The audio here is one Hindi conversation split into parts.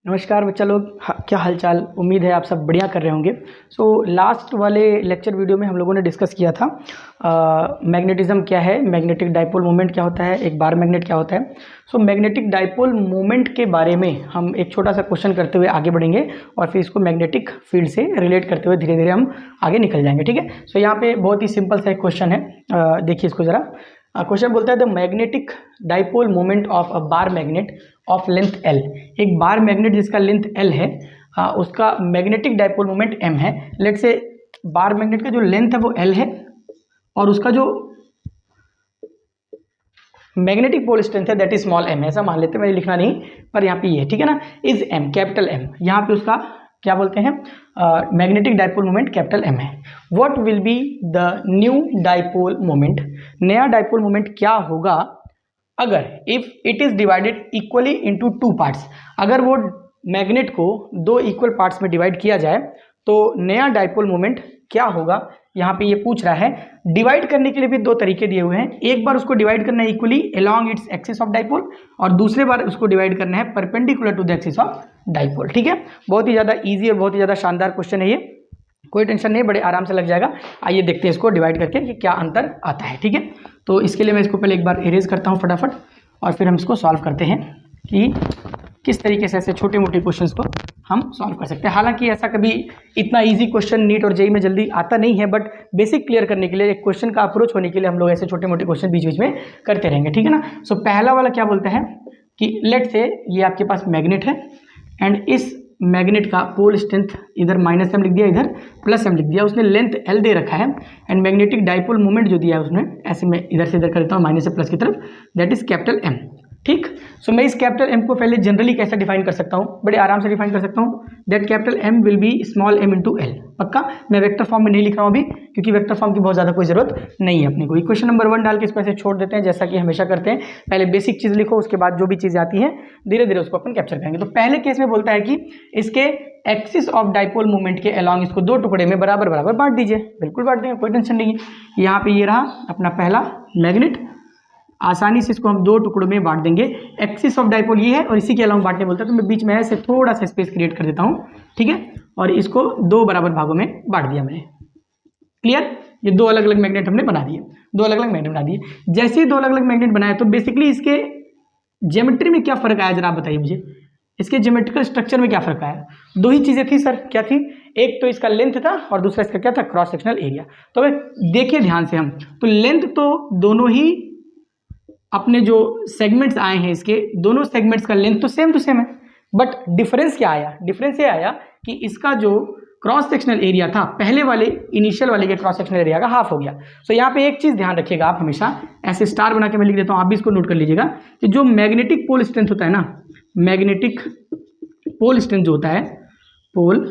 नमस्कार बच्चा लोग, क्या हालचाल। उम्मीद है आप सब बढ़िया कर रहे होंगे। लास्ट वाले लेक्चर वीडियो में हम लोगों ने डिस्कस किया था मैग्नेटिज्म क्या है, मैग्नेटिक डाइपोल मोमेंट क्या होता है, एक बार मैग्नेट क्या होता है। मैग्नेटिक डाइपोल मोमेंट के बारे में हम एक छोटा सा क्वेश्चन करते हुए आगे बढ़ेंगे और फिर इसको मैग्नेटिक फील्ड से रिलेट करते हुए धीरे धीरे हम आगे निकल जाएंगे। ठीक है। यहाँ पे बहुत ही सिंपल सा एक क्वेश्चन है, देखिए इसको ज़रा। क्वेश्चन बोलता है the magnetic dipole moment of a bar magnet of length L। एक बार मैग्नेट जिसका लेंथ L है, उसका मैग्नेटिक डाइपोल मोमेंट M है। लेट से बार मैग्नेट का जो लेंथ है वो L है और उसका जो मैग्नेटिक पोल स्ट्रेंथ है दैट इज स्मॉल m है। ऐसा मान लेते हैं, मैंने लिखना नहीं पर यहाँ पे ये है, ठीक है ना। इज M, कैपिटल M, यहाँ पे उसका क्या बोलते हैं, magnetic dipole moment capital M है। What will be the new dipole moment, नया डाइपोल मोमेंट क्या होगा अगर if it is divided equally into two parts. अगर वो मैग्नेट को दो इक्वल पार्ट्स में डिवाइड किया जाए तो नया डाइपोल मोमेंट क्या होगा। यहाँ पे ये पूछ रहा है। डिवाइड करने के लिए भी दो तरीके दिए हुए हैं। एक बार उसको डिवाइड करना है equally along its axis of dipole और दूसरे बार उसको डिवाइड करना है perpendicular to the axis of dipole. ठीक है, बहुत ही ज़्यादा ईजी और बहुत ही ज़्यादा शानदार क्वेश्चन है ये, कोई टेंशन नहीं, बड़े आराम से लग जाएगा। आइए देखते हैं इसको डिवाइड करके कि क्या अंतर आता है। ठीक है, तो इसके लिए मैं इसको पहले एक बार इरेज करता हूँ फटाफट और फिर हम इसको सॉल्व करते हैं कि किस तरीके से ऐसे छोटे मोटे क्वेश्चंस को हम सॉल्व कर सकते हैं। हालांकि ऐसा कभी इतना इजी क्वेश्चन नीट और जेईई में जल्दी आता नहीं है, बट बेसिक क्लियर करने के लिए, एक क्वेश्चन का अप्रोच होने के लिए हम लोग ऐसे छोटे मोटे क्वेश्चन बीच बीच में करते रहेंगे। ठीक है ना। पहला वाला क्या बोलता है कि लेट से ये आपके पास मैग्नेट है एंड इस मैग्नेट का पोल स्ट्रेंथ इधर -m लिख दिया, इधर +m लिख दिया। उसने लेंथ L दे रखा है एंड मैग्नेटिक डाइपोल मोमेंट जो दिया है उसने, ऐसे मैं इधर से इधर कर देता हूँ माइनस से प्लस की तरफ, दैट इज कैपिटल M। ठीक, मैं इस कैपिटल M को पहले जनरली कैसे डिफाइन कर सकता हूँ, बड़े आराम से डिफाइन कर सकता हूँ। That capital M will be small m into L। पक्का, मैं वेक्टर फॉर्म में नहीं लिख रहा हूँ अभी, क्योंकि वेक्टर फॉर्म की बहुत ज़्यादा कोई ज़रूरत नहीं है अपने को। इक्वेशन नंबर 1 डाल के इसको ऐसे छोड़ देते हैं, जैसा कि हमेशा करते हैं। पहले बेसिक चीज़ लिखो, उसके बाद जो भी चीज़ें आती हैं धीरे धीरे उसको अपन कैप्चर करेंगे। तो पहले केस में बोलता है कि इसके एक्सिस ऑफ डाइपोल मूवमेंट के अलोंग इसको दो टुकड़े में बराबर बराबर बांट दीजिए। बिल्कुल बांट देंगे, कोई टेंशन नहीं है। यहाँ पे ये रहा अपना पहला मैग्नेट, आसानी से इसको हम दो टुकड़ों में बांट देंगे। एक्सिस ऑफ डाइपोल ये है और इसी के अलावा बांटने बोलता है, तो मैं बीच में ऐसे थोड़ा सा स्पेस क्रिएट कर देता हूँ। ठीक है, और इसको दो बराबर भागों में बांट दिया मैंने। क्लियर, ये दो अलग अलग मैग्नेट हमने बना दिए, दो अलग अलग मैग्नेट बना दिए। जैसे ही दो अलग अलग मैग्नेट बनाए तो बेसिकली इसके ज्योमेट्री में क्या फर्क आया, जरा आप बताइए मुझे। इसके ज्योमेट्रिकल स्ट्रक्चर में क्या फर्क आया। दो ही चीज़ें थी सर, क्या थी, एक तो इसका लेंथ था और दूसरा इसका क्या था, क्रॉस सेक्शनल एरिया। तो देखिए ध्यान से हम, तो लेंथ तो दोनों ही अपने जो सेगमेंट्स आए हैं इसके दोनों सेगमेंट्स का लेंथ तो सेम टू सेम है, बट डिफरेंस क्या आया, डिफरेंस ये आया कि इसका जो क्रॉस सेक्शनल एरिया था पहले वाले इनिशियल वाले के क्रॉस सेक्शनल एरिया का हाफ हो गया। यहाँ पे एक चीज़ ध्यान रखिएगा आप, हमेशा ऐसे स्टार बना के मैं लिख देता हूँ, आप भी इसको नोट कर लीजिएगा कि जो मैग्नेटिक पोल स्ट्रेंथ होता है ना, मैग्नेटिक पोल स्ट्रेंथ जो होता है, पोल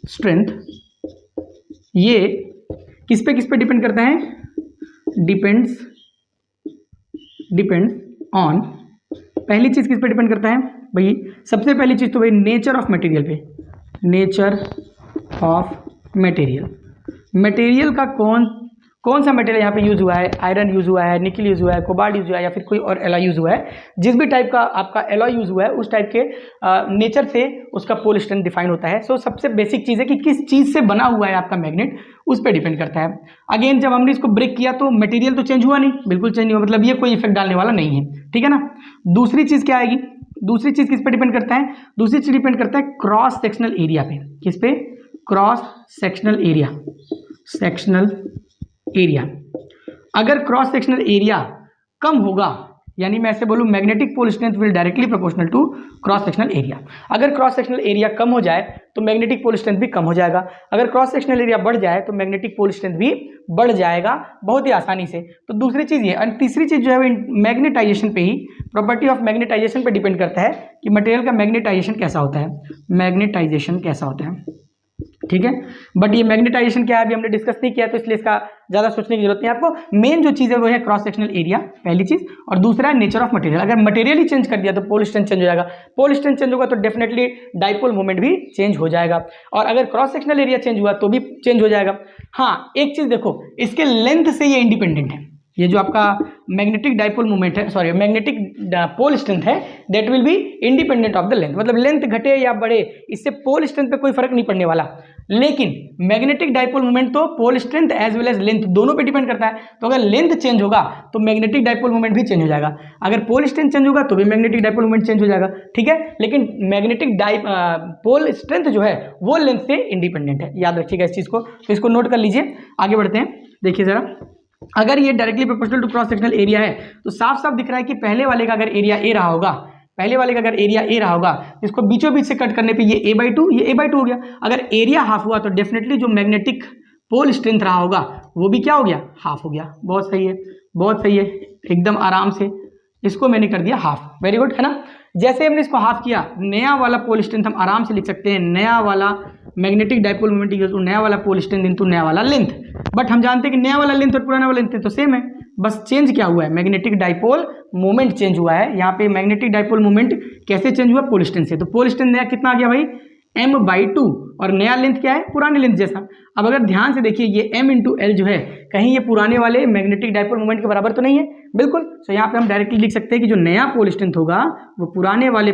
स्ट्रेंथ, ये किस पे डिपेंड करता है, डिपेंड्स ऑन, पहली चीज किस पे डिपेंड करता है भाई, सबसे पहली चीज तो भाई नेचर ऑफ मटेरियल पे, नेचर ऑफ मटेरियल। मटेरियल का कौन सा मटेरियल यहाँ पे यूज हुआ है, आयरन यूज हुआ है, निकल यूज हुआ है, कोबाल्ट यूज हुआ है या फिर कोई और एलॉय यूज हुआ है। जिस भी टाइप का आपका एलॉय यूज हुआ है उस टाइप के नेचर से उसका पोल स्ट्रेंथ डिफाइन होता है। सबसे बेसिक चीज़ है कि किस चीज़ से बना हुआ है आपका मैग्नेट, उस पर डिपेंड करता है। अगेन जब हमने इसको ब्रेक किया तो मटेरियल तो चेंज हुआ नहीं, बिल्कुल चेंज नहीं हुआ, मतलब ये कोई इफेक्ट डालने वाला नहीं है। ठीक है ना। दूसरी चीज़ क्या आएगी, दूसरी चीज़ किस पे डिपेंड करता है, दूसरी चीज़ डिपेंड करता है क्रॉस सेक्शनल एरिया पे। किस पे, cross sectional area, sectional area. अगर क्रॉस सेक्शनल एरिया कम होगा, यानी मैं ऐसे बोलूं magnetic pole strength will directly proportional to cross sectional area. अगर क्रॉस सेक्शनल एरिया कम हो जाए तो मैग्नेटिक पोल स्ट्रेंथ भी कम हो जाएगा। अगर क्रॉस सेक्शनल एरिया बढ़ जाए तो मैग्नेटिक पोल स्ट्रेंथ भी बढ़ जाएगा बहुत ही आसानी से। तो दूसरी चीज़ ये, और तीसरी चीज़ जो है वो मैग्नेटाइजेशन पे ही, प्रॉपर्टी ऑफ मैग्नेटाइजेशन पे डिपेंड करता है कि मटेरियल का मैग्नेटाइजेशन कैसा होता है, मैग्नेटाइजेशन कैसा होता है। ठीक है, बट ये मैग्नेटाइजेशन क्या है अभी हमने डिस्कस नहीं किया, तो इसलिए इसका ज़्यादा सोचने की जरूरत नहीं है आपको। मेन जो चीज़ है वो है क्रॉस सेक्शनल एरिया, पहली चीज़, और दूसरा है नेचर ऑफ मटेरियल। अगर मटेरियल ही चेंज कर दिया तो पोल स्ट्रेंथ चेंज हो जाएगा, पोल स्ट्रेंथ चेंज होगा तो डेफिनेटली डाइपोल मोमेंट भी चेंज हो जाएगा, और अगर क्रॉस सेक्शनल एरिया चेंज हुआ तो भी चेंज हो जाएगा। हाँ, एक चीज़ देखो, इसके लेंथ से ये इंडिपेंडेंट है, ये जो आपका मैग्नेटिक डाइपोल मोमेंट है, सॉरी मैग्नेटिक पोल स्ट्रेंथ है, that will be independent of the length. मतलब लेंथ घटे या बढ़े इससे पोल स्ट्रेंथ पे कोई फर्क नहीं पड़ने वाला। लेकिन मैग्नेटिक डाइपोल मोमेंट तो pole strength as well as length दोनों पे डिपेंड करता है। तो अगर लेंथ चेंज होगा तो मैग्नेटिक डाइपोल मोमेंट भी चेंज हो जाएगा, अगर पोल स्ट्रेंथ चेंज होगा तो भी मैग्नेटिक डाइपोल मोमेंट चेंज हो जाएगा। ठीक है, लेकिन मैग्नेटिक पोल स्ट्रेंथ जो है वो लेंथ से इंडिपेंडेंट है, याद रखिएगा इस चीज को। तो इसको नोट कर लीजिए। आगे बढ़ते हैं, देखिए जरा, अगर ये directly proportional to cross sectional area है तो साफ साफ दिख रहा है कि पहले वाले का अगर एरिया ए रहा होगा, पहले वाले का अगर एरिया ए रहा होगा, इसको बीचों बीच से कट करने पे ये a/2, ये a/2 हो गया। अगर एरिया हाफ हुआ तो डेफिनेटली जो मैग्नेटिक पोल स्ट्रेंथ रहा होगा वो भी क्या हो गया, हाफ हो गया। बहुत सही है, बहुत सही है, एकदम आराम से इसको मैंने कर दिया हाफ। वेरी गुड, है ना। जैसे हमने इसको हाफ किया, नया वाला पोल स्ट्रेंथ हम आराम से लिख सकते हैं, नया वाला magnetic dipole moment equal to नया वाला पोल स्ट्रेंथ इनटू नया वाला लेंथ। बट हम जानते हैं कि नया वाला लेंथ और पुराना वाला लेंथ तो सेम है, बस चेंज क्या हुआ है, मैग्नेटिक डाइपोल मोमेंट चेंज हुआ है। यहाँ पे मैग्नेटिक डाइपोल मोमेंट कैसे चेंज हुआ, पोल स्ट्रेंथ से। तो पोल स्ट्रेंथ नया कितना आ गया भाई, m/2, और नया लेंथ क्या है, पुराने लेंथ जैसा। अब अगर ध्यान से देखिए ये m × L जो है, कहीं ये पुराने वाले मैग्नेटिक डाइपोल मोमेंट के बराबर तो नहीं है, बिल्कुल। तो यहाँ पे हम डायरेक्टली लिख सकते हैं कि जो नया पोल स्ट्रेंथ होगा वो पुराने वाले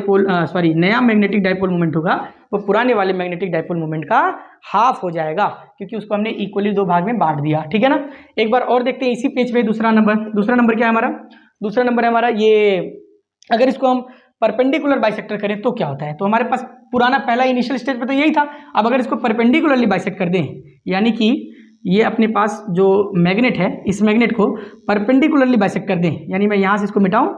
नया मैग्नेटिक डाइपोल मोमेंट होगा वो पुराने वाले मैग्नेटिक डाइपोल मोमेंट का हाफ हो जाएगा, क्योंकि उसको हमने इक्वली दो भाग में बांट दिया। ठीक है ना। एक बार और देखते हैं इसी पेज पे दूसरा नंबर क्या है हमारा, दूसरा नंबर है हमारा ये, अगर इसको हम परपेंडिकुलर बाइसेक्टर करें तो क्या होता है। तो हमारे पास पुराना पहला इनिशियल स्टेज पे तो यही था। अब अगर इसको परपेंडिकुलरली बाइसेक्ट कर दें, यानी कि ये अपने पास जो मैग्नेट है, इस मैग्नेट को परपेंडिकुलरली बाइसेक्ट कर दें, यानी मैं यहाँ से इसको मिटाऊं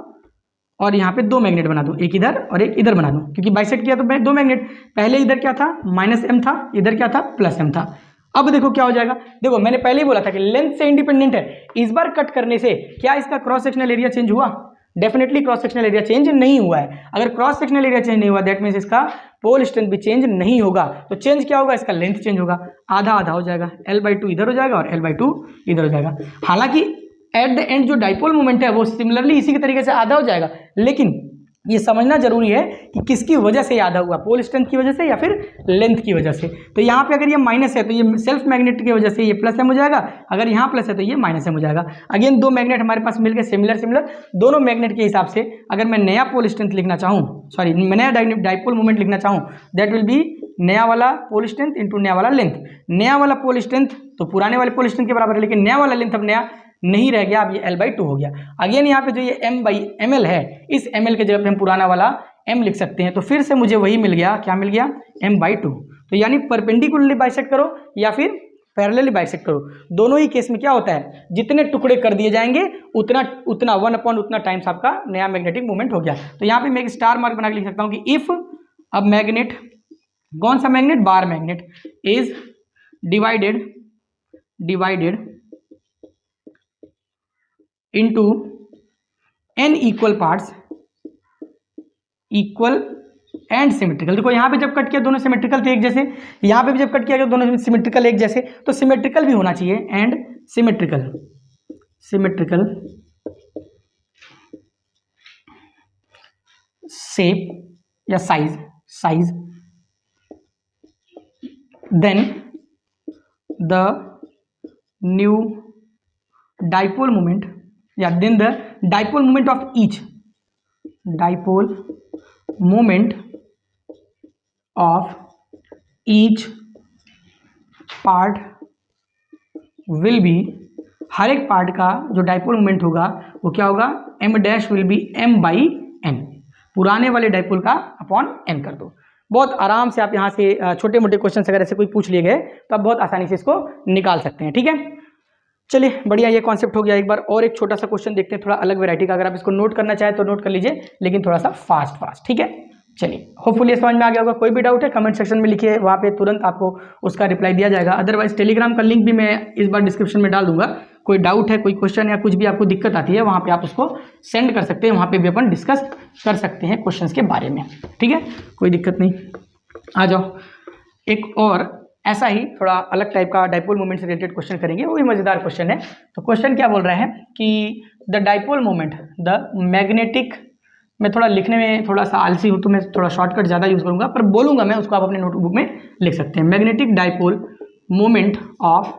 और यहाँ पे दो मैग्नेट बना दूं, एक इधर और एक इधर बना दूं, क्योंकि बाइसेक्ट किया तो दो मैग्नेट, पहले इधर क्या था -m था, इधर क्या था +m था। अब देखो क्या हो जाएगा, देखो मैंने पहले ही बोला था कि लेंथ से इंडिपेंडेंट है। इस बार कट करने से क्या इसका क्रॉस सेक्शनल एरिया चेंज हुआ, definitely cross sectional area change नहीं हुआ है। अगर क्रॉस सेक्शनल एरिया चेंज नहीं हुआ दैट मीन्स इसका पोल स्ट्रेंथ भी चेंज नहीं होगा। तो चेंज क्या होगा, इसका लेंथ चेंज होगा, आधा आधा हो जाएगा, l/2 इधर हो जाएगा और l/2 इधर हो जाएगा। हालांकि एट द एंड जो डाइपोल मोमेंट है वो सिमिलरली इसी के तरीके से आधा हो जाएगा, लेकिन ये समझना जरूरी है कि किसकी वजह से आधा हुआ, पोल स्ट्रेंथ की वजह से या फिर लेंथ की वजह से। तो यहाँ पे अगर ये माइनस है तो ये सेल्फ मैग्नेट की वजह से ये +m हो जाएगा, अगर यहाँ प्लस है तो ये -m हो जाएगा। अगेन दो मैग्नेट हमारे पास मिल गए सिमिलर, दोनों मैग्नेट के हिसाब से अगर मैं नया पोल स्ट्रेंथ लिखना चाहूँ, सॉरी नया डाइपोल मोमेंट लिखना चाहूँ, दैट विल बी नया वाला पोल स्ट्रेंथ इंटू नया वाला लेंथ। नया वाला पोल स्ट्रेंथ तो पुराने वाले पोल स्ट्रेंथ के बराबर है, लेकिन नया वाला लेंथ अब नया नहीं रह गया, अब ये l/2 हो गया। अगेन यहाँ पे जो ये m/ml है, इस ml के जगह पे हम पुराना वाला m लिख सकते हैं, तो फिर से मुझे वही मिल गया, क्या मिल गया, m/2। तो यानी परपेंडिकुलरली बाइसेक्ट करो या फिर पैरेलली बाइसेक्ट करो, दोनों ही केस में क्या होता है, जितने टुकड़े कर दिए जाएंगे उतना 1 उतना टाइम्स आपका नया मैग्नेटिक मूवमेंट हो गया। तो यहाँ पे मैं एक स्टार मार्क बना के लिख सकता हूँ कि इफ अब मैग्नेट, कौन सा magnet, bar magnet, is divided into n equal parts, equal and symmetrical. देखो यहाँ पे जब कट किया दोनों सिमेट्रिकल थे एक जैसे, यहाँ पे भी जब कट किया गया दोनों सिमेट्रिकल एक जैसे, तो सिमेट्रिकल भी होना चाहिए एंड सिमेट्रिकल शेप या size then the new dipole moment या then the dipole moment of each part will be, हर एक पार्ट का जो डाइपोल मोमेंट होगा वो क्या होगा, m' विल बी m/n, पुराने वाले डाइपोल का अपॉन n कर दो। बहुत आराम से आप यहाँ से छोटे मोटे क्वेश्चन अगर ऐसे कोई पूछ लिए गए तो आप बहुत आसानी से इसको निकाल सकते हैं। ठीक है, चलिए बढ़िया, ये कॉन्सेप्ट हो गया। एक बार और एक छोटा सा क्वेश्चन देखते हैं, थोड़ा अलग वैरायटी का। अगर आप इसको नोट करना चाहें तो नोट कर लीजिए, लेकिन थोड़ा सा फास्ट। ठीक है, चलिए होपफुली समझ में आ गया होगा। कोई भी डाउट है कमेंट सेक्शन में लिखिए, वहाँ पे तुरंत आपको उसका रिप्लाई दिया जाएगा। अदरवाइज टेलीग्राम का लिंक भी मैं इस बार डिस्क्रिप्शन में डाल दूंगा। कोई डाउट है, कोई क्वेश्चन या कुछ भी आपको दिक्कत आती है, वहाँ पे आप उसको सेंड कर सकते हैं, वहाँ पे भी अपन डिस्कस कर सकते हैं क्वेश्चन के बारे में। ठीक है, कोई दिक्कत नहीं, आ जाओ। एक और ऐसा ही थोड़ा अलग टाइप का डाइपोल मोमेंट से रिलेटेड क्वेश्चन करेंगे, वो भी मजेदार क्वेश्चन है। तो क्वेश्चन क्या बोल रहा है कि the dipole moment, the magnetic, मैं थोड़ा लिखने में थोड़ा सा आलसी हूँ तो मैं थोड़ा शॉर्टकट ज़्यादा यूज़ करूँगा, पर बोलूँगा मैं, उसको आप अपने नोटबुक में लिख सकते हैं। Magnetic dipole moment of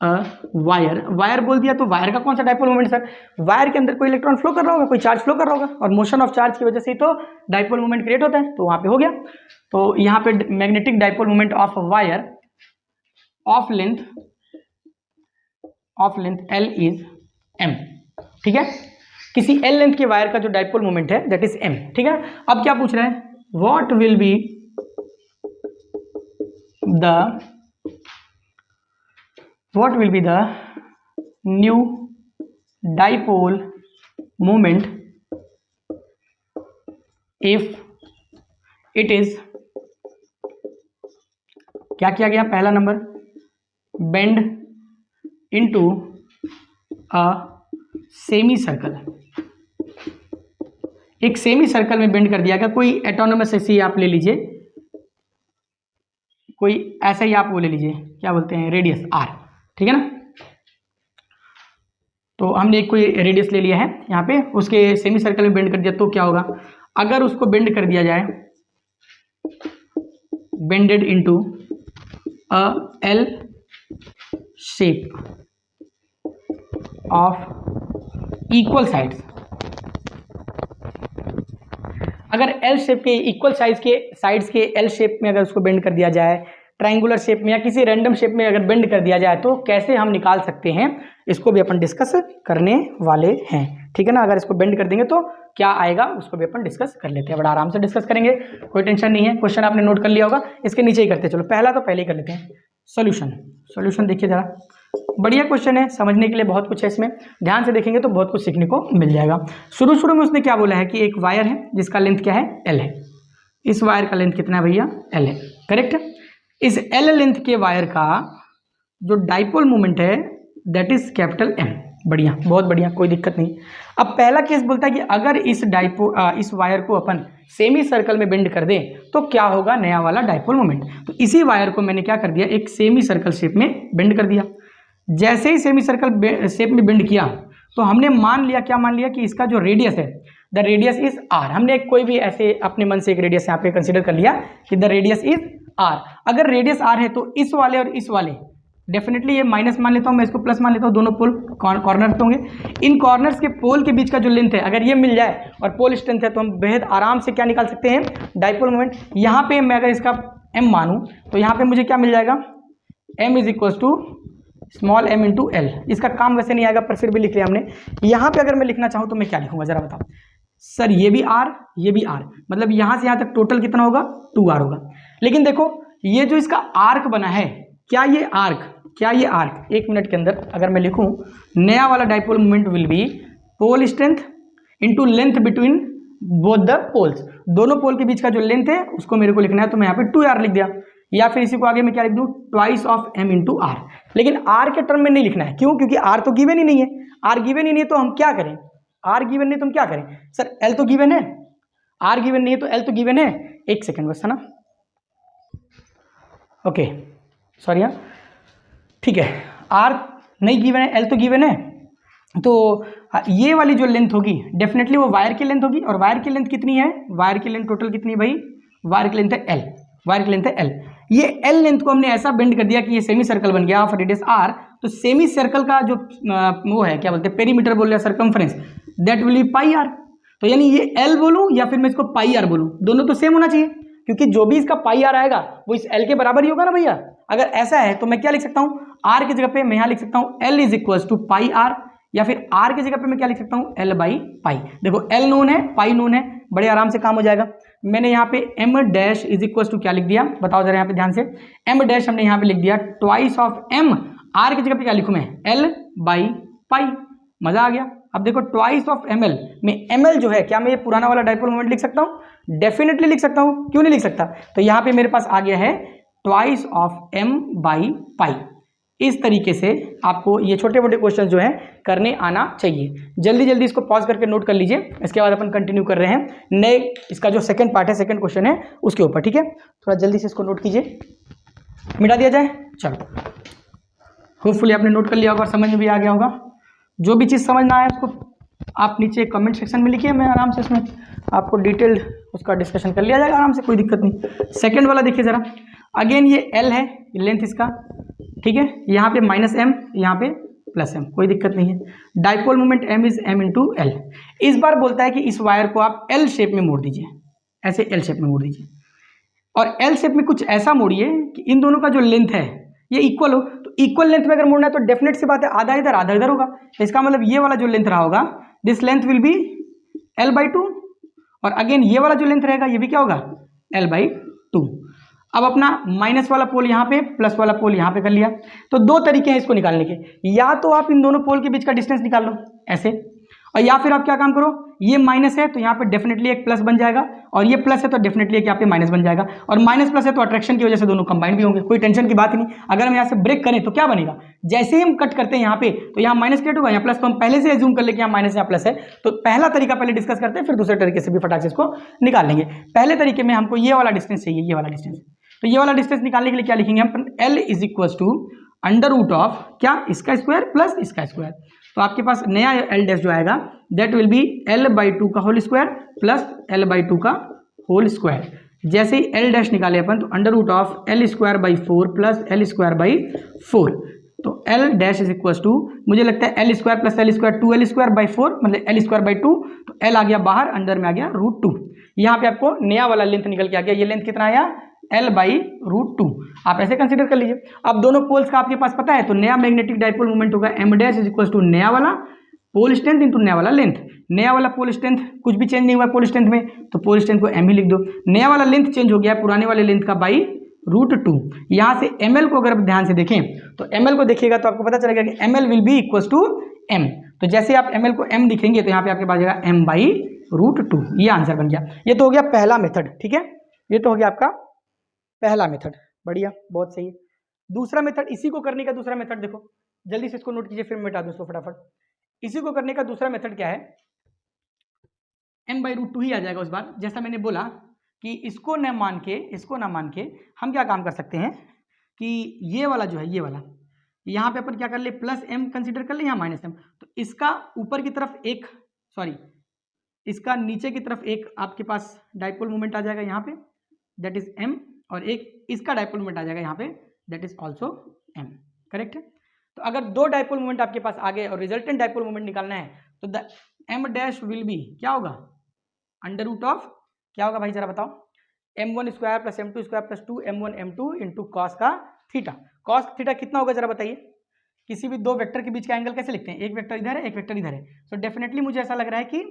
wire, wire बोल दिया तो वायर का कौन सा डाइपोल मोमेंट सर? वायर के अंदर कोई इलेक्ट्रॉन फ्लो कर रहा होगा, कोई चार्ज फ्लो कर रहा होगा, और मोशन ऑफ चार्ज की वजह से ही तो डाइपोल मोमेंट क्रिएट होता है, तो वहां पे हो गया। तो यहाँ पे magnetic dipole moment of wire of length L is M, ठीक है। किसी L लेंथ के वायर का जो डाइपोल मोमेंट है दैट इज M, ठीक है। अब क्या पूछ रहे हैं? What will be the new dipole moment if it is, क्या किया गया? पहला number, bend into a semi circle, एक सेमी सर्कल में बेंड कर दिया गया। कोई एटोनोमस ऐसी आप ले लीजिए, कोई ऐसा ही आप वो ले लीजिए, क्या बोलते हैं, रेडियस R, ठीक है ना। तो हमने एक कोई रेडियस ले लिया है यहाँ पे, उसके सेमी सर्कल में बेंड कर दिया, तो क्या होगा? अगर उसको बेंड कर दिया जाए, bended into a L shape of equal sides, अगर L शेप के इक्वल साइड्स के L शेप में अगर उसको बेंड कर दिया जाए, ट्राइंगुलर शेप में या किसी रैंडम शेप में अगर बेंड कर दिया जाए, तो कैसे हम निकाल सकते हैं, इसको भी अपन डिस्कस करने वाले हैं, ठीक है ना। अगर इसको बेंड कर देंगे तो क्या आएगा, उसको भी अपन डिस्कस कर लेते हैं, बड़ा आराम से डिस्कस करेंगे, कोई टेंशन नहीं है। क्वेश्चन आपने नोट कर लिया होगा, इसके नीचे ही करते हैं। चलो पहला तो पहले ही कर लेते हैं, सॉल्यूशन देखिए जरा, बढ़िया क्वेश्चन है, समझने के लिए बहुत कुछ है इसमें, ध्यान से देखेंगे तो बहुत कुछ सीखने को मिल जाएगा। शुरू में उसने क्या बोला है कि एक वायर है जिसका लेंथ क्या है? L है। इस वायर का लेंथ कितना है भैया? L है, करेक्ट है। इस L लेंथ के वायर का जो डाइपोल मोमेंट है दैट इज कैपिटल M, बढ़िया, बहुत बढ़िया, कोई दिक्कत नहीं। अब पहला केस बोलता है कि अगर इस वायर को अपन सेमी सर्कल में बेंड कर दें तो क्या होगा, नया वाला डाइपोल मोमेंट। तो इसी वायर को मैंने क्या कर दिया, एक सेमी सर्कल शेप में बेंड कर दिया। जैसे ही सेमी सर्कल शेप में बेंड किया तो हमने मान लिया, क्या मान लिया, कि इसका जो रेडियस है, द रेडियस इज R। हमने कोई भी ऐसे अपने मन से एक रेडियस यहाँ पे कंसिडर कर लिया कि द रेडियस इज R। अगर रेडियस R है तो इस वाले और इस वाले, डेफिनेटली ये माइनस मान लेता हूँ मैं, इसको प्लस मान लेता हूँ, दोनों पोल कॉर्नर पे होंगे। इन कॉर्नर्स के पोल के बीच का जो लेंथ है, अगर ये मिल जाए और पोल स्ट्रेंथ है, तो हम बेहद आराम से क्या निकाल सकते हैं, डाइपोल मोमेंट। यहाँ पे मैं अगर इसका M मानूँ तो यहाँ पे मुझे क्या मिल जाएगा, M is equal to small m into L। इसका काम वैसे नहीं आएगा पर फिर भी लिख लिया हमने। यहाँ पे अगर मैं लिखना चाहूँ तो मैं क्या लिखूंगा, जरा बताओ सर। ये भी R, ये भी R, मतलब यहाँ से यहाँ तक टोटल कितना होगा, 2R होगा। लेकिन देखो ये जो इसका आर्क बना है, क्या ये आर्क, एक मिनट के अंदर अगर मैं लिखूं, नया वाला dipole moment will be pole strength into length between both the poles. दोनों पोल के बीच का जो लेंथ है उसको मेरे को लिखना है, तो मैं यहाँ पे 2R लिख दिया, या फिर इसी को आगे मैं क्या लिख दूं, twice of M into R। लेकिन R के टर्म में नहीं लिखना है, क्यों? क्योंकि R तो गिवन ही नहीं है। R गिवन ही नहीं है तो हम क्या करें, R गिवन नहीं तो हम क्या करें सर, L तो गिवन है, R गिवन नहीं है तो L तो गिवन है। एक सेकेंड बस, है ना, ओके सॉरी, हाँ ठीक है, R नहीं गिवन है, L तो गिवन है, तो ये वाली जो लेंथ होगी डेफिनेटली वो वायर की लेंथ होगी। और वायर की लेंथ कितनी है, वायर की लेंथ टोटल कितनी है भाई, वायर की लेंथ है L, वायर की लेंथ है L। ये L लेंथ को हमने ऐसा बेंड कर दिया कि ये सेमी सर्कल बन गया ऑफ रेडियस R। तो सेमी सर्कल का जो वो है, क्या बोलते हैं, पेरीमीटर बोल रहे हैं, circumference, that will B pi R। तो यानी ये L बोलूँ या फिर मैं इसको पाई R बोलूँ, दोनों तो सेम होना चाहिए, क्योंकि जो भी इसका पाई R आएगा वो इस L के बराबर ही होगा ना भैया। अगर ऐसा है तो मैं क्या लिख सकता हूँ, R की जगह पे मैं यहाँ लिख सकता हूँ L is equal to pi R, या फिर R की जगह पे मैं क्या लिख सकता हूँ, L बाई पाई। देखो L नोन है, पाई नोन है, बड़े आराम से काम हो जाएगा। मैंने यहाँ पे M dash is equal to क्या लिख दिया, बताओ जरा यहाँ पे ध्यान से, M डैश हमने यहाँ पे लिख दिया ट्वाइस ऑफ M। R की जगह पे क्या लिखूँ मैं, L बाई पाई, मजा आ गया। अब देखो ट्वाइस ऑफ ML में ML जो है, क्या मैं ये पुराना वाला डाइपोल मोमेंट लिख सकता हूँ, डेफिनेटली लिख सकता हूँ, क्यों नहीं लिख सकता। तो यहाँ पे मेरे पास आ गया है twice of M by pi. इस तरीके से आपको ये छोटे मोटे क्वेश्चन जो हैं करने आना चाहिए। जल्दी जल्दी इसको पॉज करके नोट कर लीजिए, इसके बाद अपन कंटिन्यू कर रहे हैं नए, इसका जो सेकंड पार्ट है, सेकंड क्वेश्चन है उसके ऊपर, ठीक है। थोड़ा जल्दी से इसको नोट कीजिए, मिटा दिया जाए। चलो, होपफुली आपने नोट कर लिया होगा, समझ में भी आ गया होगा। जो भी चीज़ समझ ना आए उसको आप नीचे कमेंट सेक्शन में लिखिए, मैं आराम से इसमें आपको डिटेल्ड उसका डिस्कशन कर लिया जाएगा आराम से, कोई दिक्कत नहीं। सेकंड वाला देखिए ज़रा, अगेन ये L है, लेंथ इसका ठीक है, यहाँ पे -m, यहाँ पे +m, कोई दिक्कत नहीं है। Dipole moment m is m into L. इस बार बोलता है कि इस वायर को आप एल शेप में मोड़ दीजिए, ऐसे एल शेप में मोड़ दीजिए, और एल शेप में कुछ ऐसा मोड़िए कि इन दोनों का जो लेंथ है ये इक्वल हो। तो इक्वल लेंथ में अगर मोड़ना है तो डेफिनेट सी बात है आधा इधर आधा इधर होगा। तो इसका मतलब ये वाला जो लेंथ रहा होगा, this length will be l/2, और अगेन ये वाला जो लेंथ रहेगा ये भी क्या होगा, l/2। अब अपना माइनस वाला पोल यहाँ पे, प्लस वाला पोल यहाँ पे कर लिया। तो दो तरीके हैं इसको निकालने के, या तो आप इन दोनों पोल के बीच का डिस्टेंस निकाल लो ऐसे, और या फिर आप क्या काम करो, ये माइनस है तो यहाँ पे डेफिनेटली एक प्लस बन जाएगा, और ये प्लस है तो डेफिनेटली एक यहाँ पे माइनस बन जाएगा, और माइनस प्लस है तो अट्रैक्शन की वजह से दोनों कंबाइन भी होंगे, कोई टेंशन की बात ही नहीं। अगर हम यहाँ से ब्रेक करें तो क्या बनेगा, जैसे ही हम कट करते हैं यहाँ पे तो यहाँ माइनस क्रिएट होगा, यहाँ प्लस, तो हम पहले से एज्यूम कर ले कि यहाँ माइनस यहाँ प्लस है। तो पहला तरीका पहले डिस्कस करते हैं, फिर दूसरे तरीके से भी फटाक से इसको निकाल लेंगे। पहले तरीके में हमको ये वाला डिस्टेंस चाहिए, ये वाला डिस्टेंस। तो ये वाला डिस्टेंस निकालने के लिए क्या लिखेंगे हम, L is equal to under root of क्या, इसका स्क्वायर प्लस इसका स्क्वायर। तो आपके पास नया L डैश जो आएगा दैट विल बी L/2 का होल स्क्वायर प्लस L/2 का होल स्क्वायर। जैसे ही L डैश निकाले अपन तो under root of L²/4 plus L²/4। तो L dash is equal to, मुझे लगता है L² प्लस L² 2L²/4 मतलब L²/2। तो L आ गया बाहर, अंदर में आ गया √2। यहाँ पे आपको नया वाला लेंथ निकल के आ गया। ये लेंथ कितना आया, L/√2। आप ऐसे कंसीडर कर लीजिए। अब दोनों पोल्स का आपके पास पता है, तो नया मैग्नेटिक डाइपोल मोमेंट होगा m dash is equal to नया वाला पोल स्ट्रेंथ इंटू नया वाला लेंथ। नया वाला पोल स्ट्रेंथ कुछ भी चेंज नहीं हुआ पोल स्ट्रेंथ में, तो पोल स्ट्रेंथ को m ही लिख दो। नया वाला लेंथ चेंज हो गया पुराने वाले लेंथ का /√2। यहाँ से ml को अगर ध्यान से देखें तो ml को देखिएगा तो आपको पता चलेगा कि ml will be equal to m। तो जैसे आप ml को m दिखेंगे तो यहाँ पे आपके पास जाएगा m/√2। ये आंसर बन गया। ये तो हो गया पहला मेथड, ठीक है, ये तो हो गया आपका पहला मेथड। बढ़िया, बहुत सही है। दूसरा मेथड, इसी को करने का दूसरा मेथड देखो, जल्दी से इसको नोट कीजिए फिर मैं मिटा दूं इसको फटाफट। इसी को करने का दूसरा मेथड क्या है, m/√2 ही आ जाएगा उस बार। जैसा मैंने बोला कि इसको ना मान के हम क्या काम कर सकते हैं कि ये वाला जो है, ये वाला यहाँ पे अपन क्या कर ले, +m कंसीडर कर ले, यहाँ -m। तो इसका ऊपर की तरफ एक, सॉरी इसका नीचे की तरफ एक आपके पास डाइपोल मोमेंट आ जाएगा यहाँ पे, दैट इज m, और एक इसका डाइपोल मोमेंट आ जाएगा यहाँ पे, that is also m। Correct है। तो अगर दो डाइपोल मोमेंट आपके पास आ गए और रिजल्टेंट डाइपोल मोमेंट निकालना है तो the m dash will be क्या होगा, अंडर रूट ऑफ क्या होगा भाई जरा बताओ, m1² + m2² + 2m1 m2 into cos का थीटा। कॉस थीटा कितना होगा जरा बताइए। किसी भी दो वेक्टर के बीच का एंगल कैसे लिखते हैं, एक वेक्टर इधर है एक वेक्टर इधर है। सो डेफिनेटली मुझे ऐसा लग रहा है कि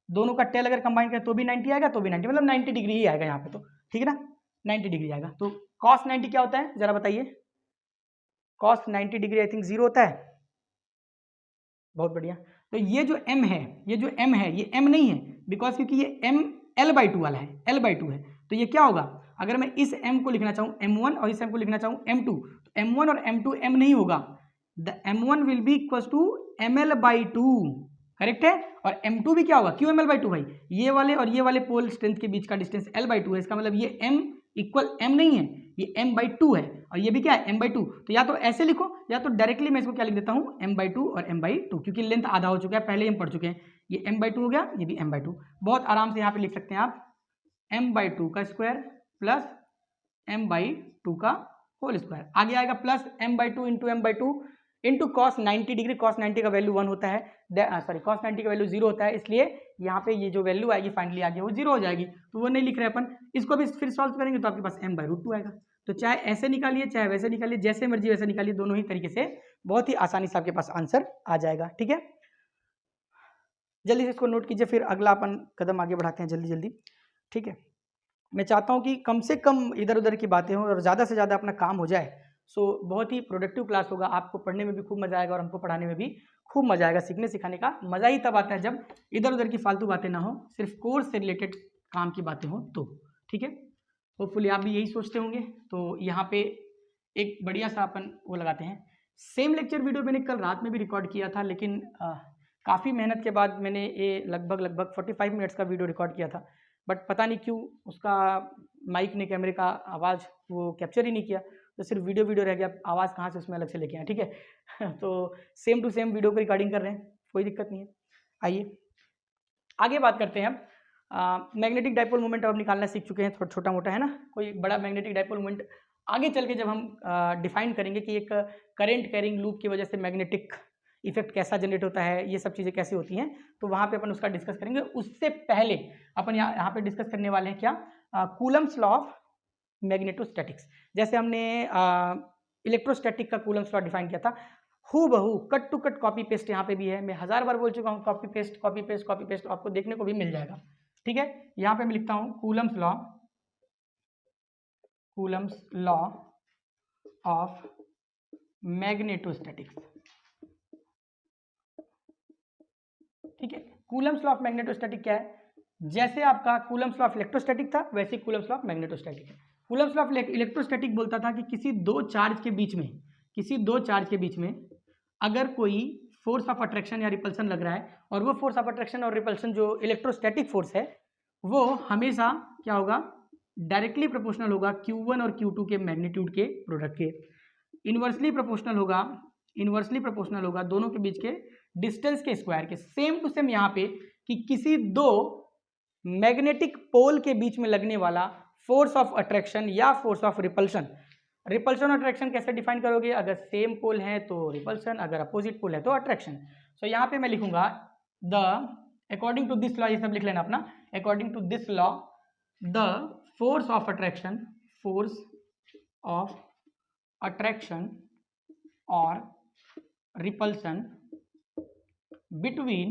दोनों का टेल अगर कंबाइन करें तो भी 90 आएगा, तो भी 90, मतलब 90 डिग्री ही आएगा यहाँ पे, तो ठीक है ना, 90 डिग्री आएगा। तो cos 90 क्या होता है जरा बताइए, cos 90 डिग्री आई थिंक 0 होता है। बहुत बढ़िया। तो ये जो m है, ये m नहीं है, बिकॉज क्योंकि ये m L/2 वाला है, L/2 है। तो ये क्या होगा, अगर मैं इस m को लिखना चाहूँ m1 और इस m को लिखना चाहूँ m2, तो m1 और m2 m नहीं होगा, the m1 will be equal to ml/2। Correct है। और m2 भी क्या होगा, क्यों ml/2 भाई, ये वाले और ये वाले पोल स्ट्रेंथ के बीच का डिस्टेंस L/2 है। इसका मतलब ये m इक्वल m नहीं है, ये m/2 है, और ये भी क्या है m/2। तो या तो ऐसे लिखो या तो डायरेक्टली मैं इसको क्या लिख देता हूँ m/2 और m/2, क्योंकि लेंथ आधा हो चुका है, पहले ही हम पढ़ चुके हैं। ये m/2 हो गया, ये भी m/2। बहुत आराम से यहाँ पे लिख सकते हैं आप m/2 का स्क्वायर प्लस m/2 का होल स्क्वायर। आगे आएगा plus m/2 into m/2 into cos 90 डिग्री। कॉस 90 का वैल्यू 1 होता है, सॉरी कॉस 90 का वैल्यू 0 होता है, इसलिए यहाँ पे ये जो वैल्यू आएगी फाइनली आगे वो 0 हो जाएगी, तो वो नहीं लिख रहे अपन। इसको भी फिर सॉल्व करेंगे तो आपके पास m/√2 आएगा। तो चाहे ऐसे निकालिए चाहे वैसे निकालिए, जैसे मर्जी वैसे निकालिए, दोनों ही तरीके से बहुत ही आसानी से आपके पास आंसर आ जाएगा। ठीक है, जल्दी से इसको नोट कीजिए, फिर अगला अपन कदम आगे बढ़ाते हैं जल्दी जल्दी। ठीक है, मैं चाहता हूँ कि कम से कम इधर उधर की बातें हों और ज़्यादा से ज़्यादा अपना काम हो जाए। सो बहुत ही प्रोडक्टिव क्लास होगा, आपको पढ़ने में भी खूब मजा आएगा और हमको पढ़ाने में भी खूब मजा आएगा। सीखने सिखाने का मज़ा ही तब आता है जब इधर उधर की फालतू बातें ना हो, सिर्फ कोर्स से रिलेटेड काम की बातें हों तो। ठीक है, होपफुली आप भी यही सोचते होंगे। तो यहाँ पे एक बढ़िया सा अपन वो लगाते हैं। सेम लेक्चर वीडियो मैंने कल रात में भी रिकॉर्ड किया था, लेकिन काफ़ी मेहनत के बाद मैंने ये लगभग 45 मिनट्स का वीडियो रिकॉर्ड किया था, बट पता नहीं क्यों उसका माइक ने कैमरे का आवाज़ वो कैप्चर ही नहीं किया, तो सिर्फ वीडियो रह गया। आवाज़ कहाँ से उसमें अलग से लेके आए। ठीक है तो सेम टू सेम वीडियो को रिकॉर्डिंग कर रहे हैं, कोई दिक्कत नहीं है। आइए आगे बात करते हैं। मैग्नेटिक डाइपोल मोमेंट अब निकालना सीख चुके हैं, थोड़ा छोटा मोटा है ना, कोई बड़ा मैग्नेटिक डाइपोल मोमेंट आगे चल के जब हम डिफाइन करेंगे कि एक करंट कैरिंग लूप की वजह से मैग्नेटिक इफेक्ट कैसा जनरेट होता है, ये सब चीज़ें कैसी होती हैं, तो वहाँ पे अपन उसका डिस्कस करेंगे। उससे पहले अपन यहाँ पे डिस्कस करने वाले हैं क्या, कूलम्स लॉ ऑफ मैग्नेटोस्टैटिक्स। जैसे हमने इलेक्ट्रोस्टैटिक का कूलम्स लॉ डिफाइन किया था, हूबहू cut to cut copy paste यहाँ पे भी है। मैं 1000 बार बोल चुका हूँ copy paste copy paste copy paste, आपको देखने को भी मिल जाएगा। ठीक है, यहाँ पे मैं लिखता हूँ कूलम्स लॉ ऑफ मैग्नेटोस्टैटिक्स। ठीक है, कूलम्स लॉ ऑफ मैग्नेटोस्टैटिक क्या है, जैसे आपका कूलम्स लॉ ऑफ इलेक्ट्रोस्टैटिक था वैसे कूलम्स लॉ ऑफ मैग्नेटोस्टैटिक है। कूलम्स लॉ ऑफ इलेक्ट्रोस्टैटिक बोलता था कि किसी दो चार्ज के बीच में अगर कोई फोर्स ऑफ अट्रैक्शन या रिपल्सन लग रहा है, और वो फोर्स ऑफ अट्रैक्शन और रिपल्सन जो इलेक्ट्रोस्टैटिक फोर्स है वो हमेशा क्या होगा, डायरेक्टली प्रोपोर्शनल होगा Q1 और Q2 के मैग्नीट्यूड के प्रोडक्ट के। इनवर्सली प्रोपोर्शनल होगा दोनों के बीच के डिस्टेंस के स्क्वायर के। सेम टू सेम यहाँ पे कि किसी दो मैग्नेटिक पोल के बीच में लगने वाला फोर्स ऑफ अट्रैक्शन या फोर्स ऑफ रिपल्शन। रिपल्शन और अट्रैक्शन कैसे डिफाइन करोगे, अगर सेम पोल है तो रिपल्शन, अगर अपोजिट पोल है तो अट्रैक्शन। सो यहाँ पे मैं लिखूंगा अकॉर्डिंग टू दिस लॉ, ये सब लिख लेना अपना, according to this law the force of attraction और repulsion between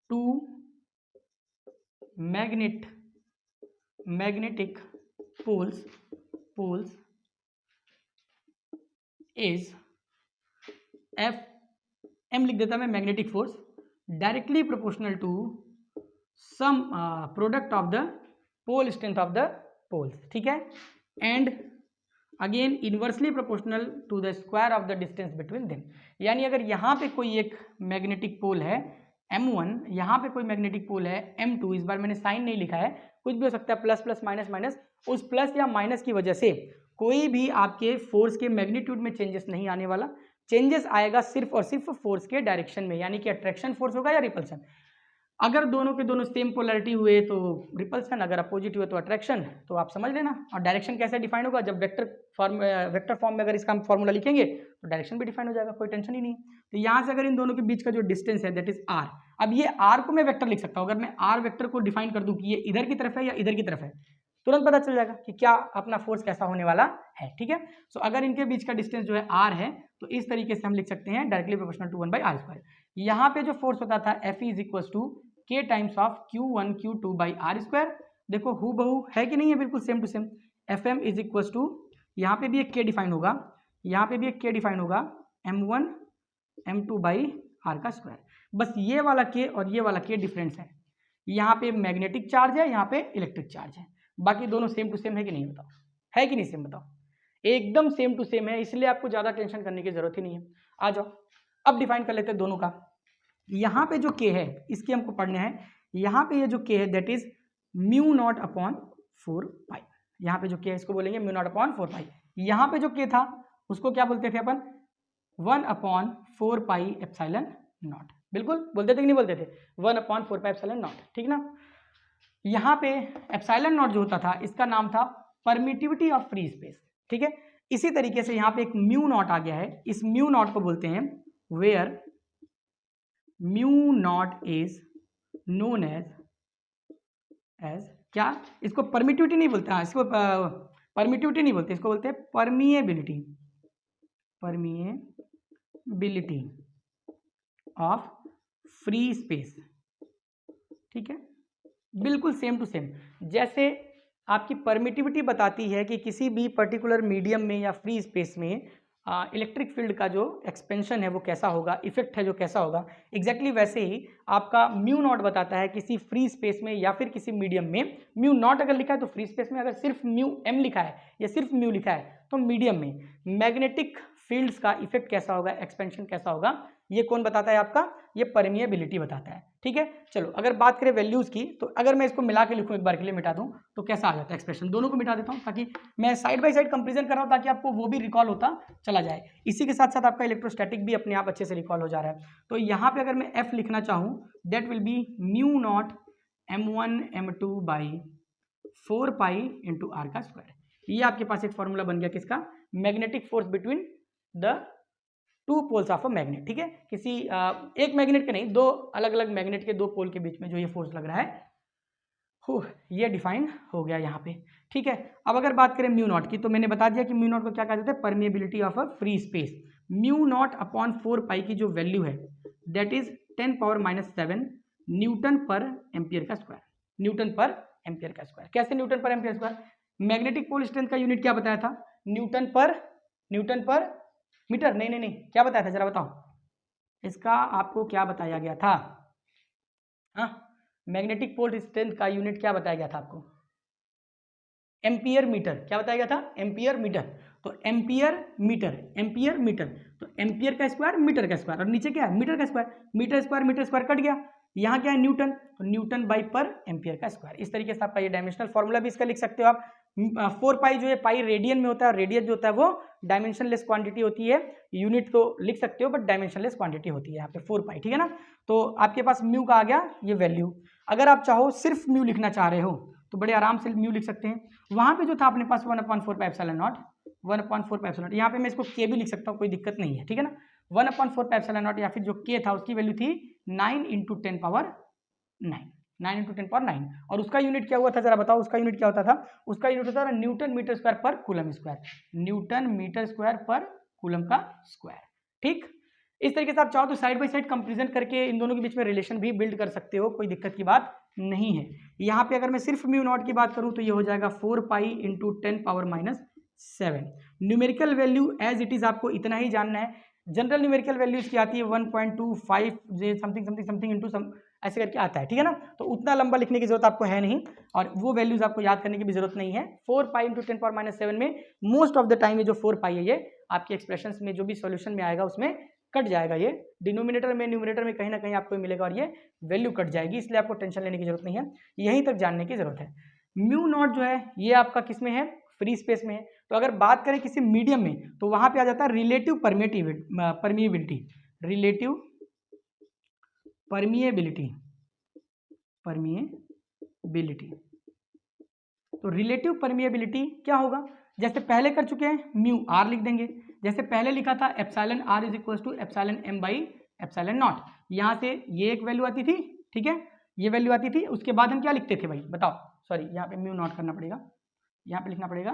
two magnetic poles is Fm लिख देता मैं, magnetic force directly proportional to sum product of the pole strength of the poles. ठीक है, and again inversely proportional to the square of the distance between them. यानी अगर यहाँ पे कोई एक मैग्नेटिक पोल है M1, यहाँ पे कोई मैग्नेटिक पोल है M2, इस बार मैंने साइन नहीं लिखा है, कुछ भी हो सकता है, प्लस प्लस माइनस माइनस, उस प्लस या माइनस की वजह से कोई भी आपके फोर्स के मैग्नीट्यूड में चेंजेस नहीं आने वाला। चेंजेस आएगा सिर्फ और सिर्फ फोर्स के डायरेक्शन में, यानी कि अट्रैक्शन फोर्स होगा या रिपल्सन। अगर दोनों के दोनों सेम पोलैरिटी हुए तो रिपल्सन, अगर अपोजिट हुए तो अट्रैक्शन, तो आप समझ लेना। और डायरेक्शन कैसे डिफाइन होगा, जब वेक्टर फॉर्म में अगर इसका हम फॉर्मूला लिखेंगे तो डायरेक्शन भी डिफाइन हो जाएगा, कोई टेंशन ही नहीं। तो यहाँ से अगर इन दोनों के बीच का जो डिस्टेंस है दैट इज r, अब ये r को मैं वेक्टर लिख सकता हूँ। अगर मैं r वेक्टर को डिफाइन कर दूं कि ये इधर की तरफ है या इधर की तरफ है, तुरंत पता चल जाएगा कि क्या अपना फोर्स कैसा होने वाला है। ठीक है, सो अगर इनके बीच का डिस्टेंस जो है r है तो इस तरीके से हम लिख सकते हैं डायरेक्टली प्रोपोर्शनल टू 1/r²। यहाँ पे जो फोर्स होता था Fe is equal to K times of Q1 Q2 by r²। देखो हूबहू है कि नहीं है, बिल्कुल same to same. Fm is equal to, यहाँ पे भी एक K डिफाइन होगा, यहाँ पे भी एक K डिफाइन होगा, M1 M2 बाई r²। बस ये वाला K और ये वाला K डिफरेंस है, यहाँ पे मैग्नेटिक चार्ज है, यहाँ पे इलेक्ट्रिक चार्ज है, बाकी दोनों सेम टू सेम है कि नहीं, बताओ है कि नहीं सेम, बताओ एकदम सेम टू सेम है, इसलिए आपको ज़्यादा टेंशन करने की जरूरत ही नहीं है। आ जाओ अब डिफाइन कर लेते हैं दोनों का। यहाँ पे जो K है इसके हमको पढ़ने हैं, यहाँ पे ये जो K है that is mu naught upon 4 पाई। यहाँ पे जो K है इसको बोलेंगे म्यू नॉट अपॉन 4 पाई। यहाँ पे जो K था उसको क्या बोलते थे अपन, 1/4 पाई एप्सिलॉन नॉट, बिल्कुल बोलते थे कि नहीं बोलते थे, 1/4 पाई एप्सिलॉन नॉट, ठीक ना। यहाँ पे एप्सिलॉन नॉट जो होता था इसका नाम था परमिटिविटी ऑफ फ्री स्पेस। ठीक है, इसी तरीके से यहाँ पे एक म्यू नॉट आ गया है, इस म्यू नॉट को बोलते हैं where mu naught is known as क्या, इसको परमिटिविटी नहीं बोलते, इसको परमिटिविटी नहीं बोलते, इसको बोलते हैं परमिएबिलिटी ऑफ फ्री स्पेस। ठीक है, बिल्कुल सेम टू सेम, जैसे आपकी परमिटिविटी बताती है कि किसी भी पर्टिकुलर मीडियम में या फ्री स्पेस में इलेक्ट्रिक फील्ड का जो एक्सपेंशन है वो कैसा होगा, इफेक्ट है जो कैसा होगा, एग्जैक्टली वैसे ही आपका म्यू नॉट बताता है किसी फ्री स्पेस में या फिर किसी मीडियम में। म्यू नॉट अगर लिखा है तो फ्री स्पेस में, अगर सिर्फ म्यू एम लिखा है या सिर्फ म्यू लिखा है तो मीडियम में मैग्नेटिक फील्ड्स का इफेक्ट कैसा होगा, एक्सपेंशन कैसा होगा, ये कौन बताता है आपका, ये परमिएबिलिटी बताता है। ठीक है, चलो अगर बात करें वैल्यूज की, तो अगर मैं इसको मिला के लिखूं एक बार के लिए मिटा दूं तो कैसा आ जाता है एक्सप्रेशन, दोनों को मिटा देता हूं ताकि मैं साइड बाय साइड कंपैरिजन कर रहा हूं ताकि आपको वो भी रिकॉल होता चला जाए, इसी के साथ साथ आपका इलेक्ट्रोस्टैटिक भी अपने आप अच्छे से रिकॉल हो जा रहा है। तो यहाँ पे अगर मैं F लिखना चाहूँ that will be mu naught M1 M2 by 4 pi into r²। ये आपके पास एक फॉर्मूला बन गया किसका, magnetic force between the two poles of a magnet. ठीक है, किसी एक मैग्नेट के नहीं, दो अलग अलग मैग्नेट के दो पोल के बीच में जो ये फोर्स लग रहा है, ये डिफाइन हो गया यहाँ पे। ठीक है, अब अगर बात करें म्यू नॉट की, तो मैंने बता दिया कि म्यू नॉट को क्या कहा जाता है, permeability of a free space. Mu naught upon 4 pi की जो वैल्यू है that is 10⁻⁷ newton per ampere का स्क्वायर। न्यूटन पर एम्पियर का स्क्वायर कैसे newton per ampere square? Magnetic pole strength का यूनिट क्या बताया था, न्यूटन पर मीटर। नहीं, क्या बताया था जरा बताओ, इसका आपको क्या बताया गया था? हाँ, मैग्नेटिक पोल स्ट्रेंथ का यूनिट क्या बताया गया था आपको? Ampere metre. क्या बताया गया था? Ampere metre. तो एम्पियर मीटर, तो एम्पियर का स्क्वायर मीटर का स्क्वायर, और नीचे क्या है, मीटर का स्क्वायर। मीटर स्क्वायर कट गया, यहाँ क्या है, न्यूटन, तो न्यूटन बाई पर एम्पियर का स्क्वायर। इस तरीके से आपका ये डायमेंशनल फॉर्मूला भी इसका लिख सकते हो आप। 4 पाई जो है, पाई रेडियन में होता है, रेडियस जो होता है वो डायमेंशनलेस क्वांटिटी होती है। यूनिट तो लिख सकते हो बट डायमेंशनलेस क्वांटिटी होती है यहाँ पे 4 पाई। ठीक है ना, तो आपके पास म्यू का आ गया ये वैल्यू। अगर आप चाहो सिर्फ म्यू लिखना चाह रहे हो तो बड़े आराम से म्यू लिख सकते हैं। वहां पे जो था अपने पास 1/4 pi epsilon not, 1/4 pi epsilon naught, यहाँ पे मैं इसको के भी लिख सकता हूँ, कोई दिक्कत नहीं है। ठीक है ना, 1/4 पाई एप्सिलॉन नॉट, या फिर जो के था उसकी वैल्यू थी 9 × 10⁹, और उसका यूनिट क्या हुआ था जरा बताओ, उसका यूनिट क्या होता था? उसका यूनिट होता था newton metre square per coulomb square, newton metre square per coulomb का स्क्वायर। ठीक, इस तरीके से आप चाहो तो साइड बाय साइड कंपैरिजन करके इन दोनों के बीच में रिलेशन भी बिल्ड कर सकते हो, कोई दिक्कत की बात नहीं है। यहाँ पे अगर मैं सिर्फ म्यू नॉट की बात करूं तो ये हो जाएगा 4 pi × 10⁻⁷। Numerical value as it is आपको इतना ही जानना है। जनरल न्यूमेरिकल वैल्यू इसकी आती है 1.25 समथिंग इंटू सम, ऐसे करके आता है। ठीक है ना, तो उतना लंबा लिखने की जरूरत आपको है नहीं, और वो वैल्यूज आपको याद करने की भी जरूरत नहीं है। 4 पाई × 10⁻⁷ में मोस्ट ऑफ द टाइम ये जो 4 पाई है ये आपके एक्सप्रेशंस में जो भी सॉल्यूशन में आएगा उसमें कट जाएगा। ये डिनोमिनेटर में न्यूमरेटर में कहीं ना कहीं आपको मिलेगा और ये वैल्यू कट जाएगी, इसलिए आपको टेंशन लेने की जरूरत नहीं है, यहीं तक जानने की जरूरत है। म्यू नॉट जो है ये आपका किस में है, फ्री स्पेस में है। तो अगर बात करें किसी मीडियम में तो वहां पे आ जाता है रिलेटिव परमिएबिलिटी, रिलेटिव परमिएबिलिटी। तो रिलेटिव परमिएबिलिटी क्या होगा, जैसे पहले कर चुके हैं म्यू आर लिख देंगे, जैसे पहले लिखा था epsilon r is equal to epsilon m by epsilon naught. यहाँ से ये एक वैल्यू आती थी, ठीक है, ये वैल्यू आती थी, उसके बाद हम क्या लिखते थे भाई बताओ, सॉरी यहाँ पे म्यू नॉट करना पड़ेगा, यहाँ पे लिखना पड़ेगा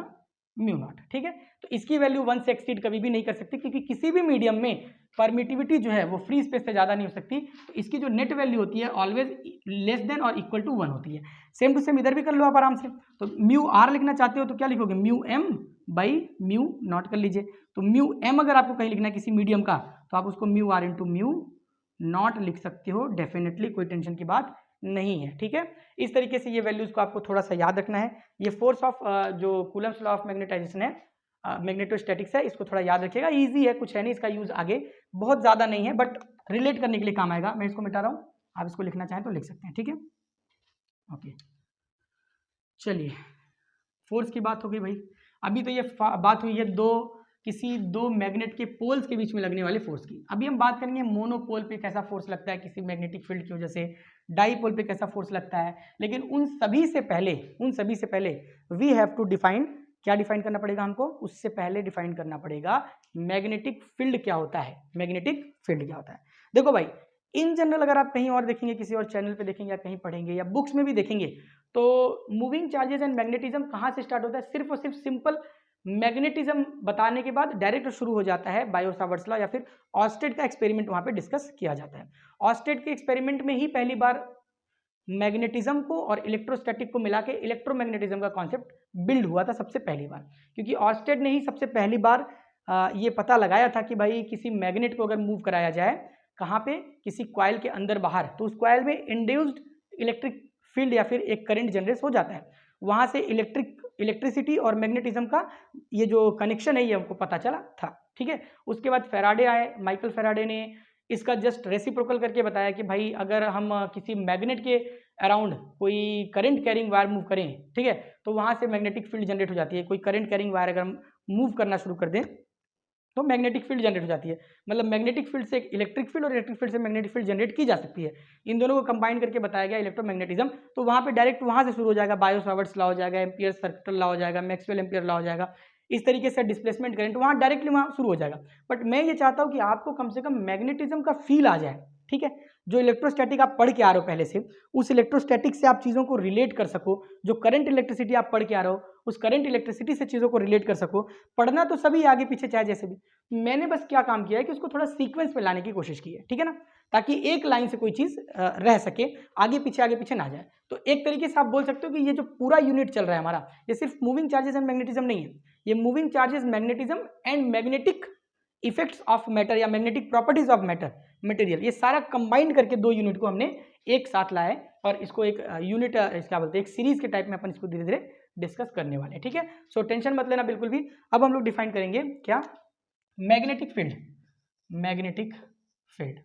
म्यू नॉट। ठीक है, तो इसकी वैल्यू 1 से एक्सीड कभी भी नहीं कर सकती, क्योंकि किसी भी मीडियम में परमिटिविटी जो है वो फ्री स्पेस से ज्यादा नहीं हो सकती, तो इसकी जो नेट वैल्यू होती है ऑलवेज लेस देन और इक्वल टू 1 होती है। सेम टू सेम इधर भी कर लो आप आराम से। तो म्यू आर लिखना चाहते हो तो क्या लिखोगे, mu m by mu naught कर लीजिए। तो म्यू एम अगर आपको कहीं लिखना है किसी मीडियम का तो आप उसको mu r into mu naught लिख सकते हो, डेफिनेटली कोई टेंशन की बात नहीं है। ठीक है, इस तरीके से ये वैल्यूज को आपको थोड़ा सा याद रखना है। ये फोर्स ऑफ जो कूलम्स लॉ ऑफ मैग्नेटाइजेशन है, मैग्नेटोस्टैटिक्स है, इसको थोड़ा याद रखिएगा, इजी है, कुछ है नहीं, इसका यूज आगे बहुत ज्यादा नहीं है बट रिलेट करने के लिए काम आएगा। मैं इसको मिटा रहा हूँ, आप इसको लिखना चाहें तो लिख सकते हैं। ठीक है, ओके, चलिए फोर्स की बात हो गई भाई। अभी तो ये बात हुई है किसी दो मैग्नेट के पोल्स के बीच में लगने वाले फोर्स की। अभी हम बात करेंगे मोनोपोल पे कैसा फोर्स लगता है किसी मैग्नेटिक फील्ड की वजह से, डाईपोल पे कैसा फोर्स लगता है। लेकिन उन सभी से पहले वी हैव टू डिफाइन, क्या डिफाइन करना पड़ेगा हमको, उससे पहले डिफाइन करना पड़ेगा मैग्नेटिक फील्ड क्या होता है। मैग्नेटिक फील्ड क्या होता है, देखो भाई, इन जनरल अगर आप कहीं और देखेंगे, किसी और चैनल पे देखेंगे या कहीं पढ़ेंगे या बुक्स में भी देखेंगे, तो मूविंग चार्जेस एंड मैग्नेटिज्म कहाँ से स्टार्ट होता है, सिर्फ और सिर्फ सिंपल मैग्नेटिज्म बताने के बाद डायरेक्ट शुरू हो जाता है बायो-सावर्ट्स लॉ, या फिर ऑर्स्टेड का एक्सपेरिमेंट वहां पे डिस्कस किया जाता है। ऑर्स्टेड के एक्सपेरिमेंट में ही पहली बार मैग्नेटिज्म को और इलेक्ट्रोस्टैटिक को मिला के इलेक्ट्रोमैग्नेटिज्म का कॉन्सेप्ट बिल्ड हुआ था सबसे पहली बार, क्योंकि ऑर्स्टेड ने ही सबसे पहली बार ये पता लगाया था कि भाई किसी मैग्नेट को अगर मूव कराया जाए कहाँ पे, किसी कॉइल के अंदर बाहर, तो उस कॉइल में इंड्यूस्ड इलेक्ट्रिक फील्ड या फिर एक करंट जनरेट हो जाता है, वहां से इलेक्ट्रिसिटी और मैग्नेटिज्म का ये जो कनेक्शन है ये हमको पता चला था। ठीक है, उसके बाद फेराडे आए, माइकल फेराडे ने इसका जस्ट रेसिप्रोकल करके बताया कि भाई अगर हम किसी मैग्नेट के अराउंड कोई करंट कैरिंग वायर मूव करें, ठीक है, तो वहां से मैग्नेटिक फील्ड जनरेट हो जाती है। कोई करंट कैरिंग वायर अगर हम मूव करना शुरू कर दें तो मैग्नेटिक फील्ड जनरेट हो जाती है। मतलब मैग्नेटिक फील्ड से इलेक्ट्रिक फील्ड और इलेक्ट्रिक फील्ड से मैग्नेटिक फील्ड जनरेट की जा सकती है। इन दोनों को कंबाइन करके बताया गया इलेक्ट्रोमैग्नेटिज्म। तो वहाँ पे डायरेक्ट वहाँ से शुरू हो जाएगा, बायो-सावर्ट्स लॉ हो जाएगा, एम्पियर सर्किल लॉ हो जाएगा, मैक्सवेल एम्पियर लॉ हो जाएगा। इस तरीके से डिस्प्लेसमेंट करंट वहाँ डायरेक्टली वहाँ शुरू हो जाएगा। बट मैं ये चाहता हूँ कि आपको कम से कम मैग्नेटिज्म का फील आ जाए, ठीक है। जो इलेक्ट्रोस्टैटिक आप पढ़ के आ रहे हो पहले से, उस इलेक्ट्रोस्टैटिक से आप चीज़ों को रिलेट कर सको। जो करंट इलेक्ट्रिसिटी आप पढ़ के आ रहे हो, उस करंट इलेक्ट्रिसिटी से चीज़ों को रिलेट कर सको। पढ़ना तो सभी आगे पीछे चाहे जैसे भी, मैंने बस क्या काम किया है कि उसको थोड़ा सीक्वेंस में लाने की कोशिश की है, ठीक है ना, ताकि एक लाइन से कोई चीज़ रह सके, आगे पीछे ना जाए। तो एक तरीके से आप बोल सकते हो कि ये जो पूरा यूनिट चल रहा है हमारा, ये सिर्फ मूविंग चार्जेस एंड मैग्नेटिज्म नहीं है, ये moving charges, magnetism and magnetic effects of matter या magnetic properties of matter material, ये सारा कंबाइंड करके 2 यूनिट को हमने एक साथ लाया है और इसको एक यूनिट क्या बोलते हैं, एक सीरीज के टाइप में अपन इसको धीरे धीरे डिस्कस करने वाले हैं, ठीक है। सो टेंशन मत लेना बिल्कुल भी। अब हम लोग डिफाइन करेंगे क्या, magnetic field. Magnetic field,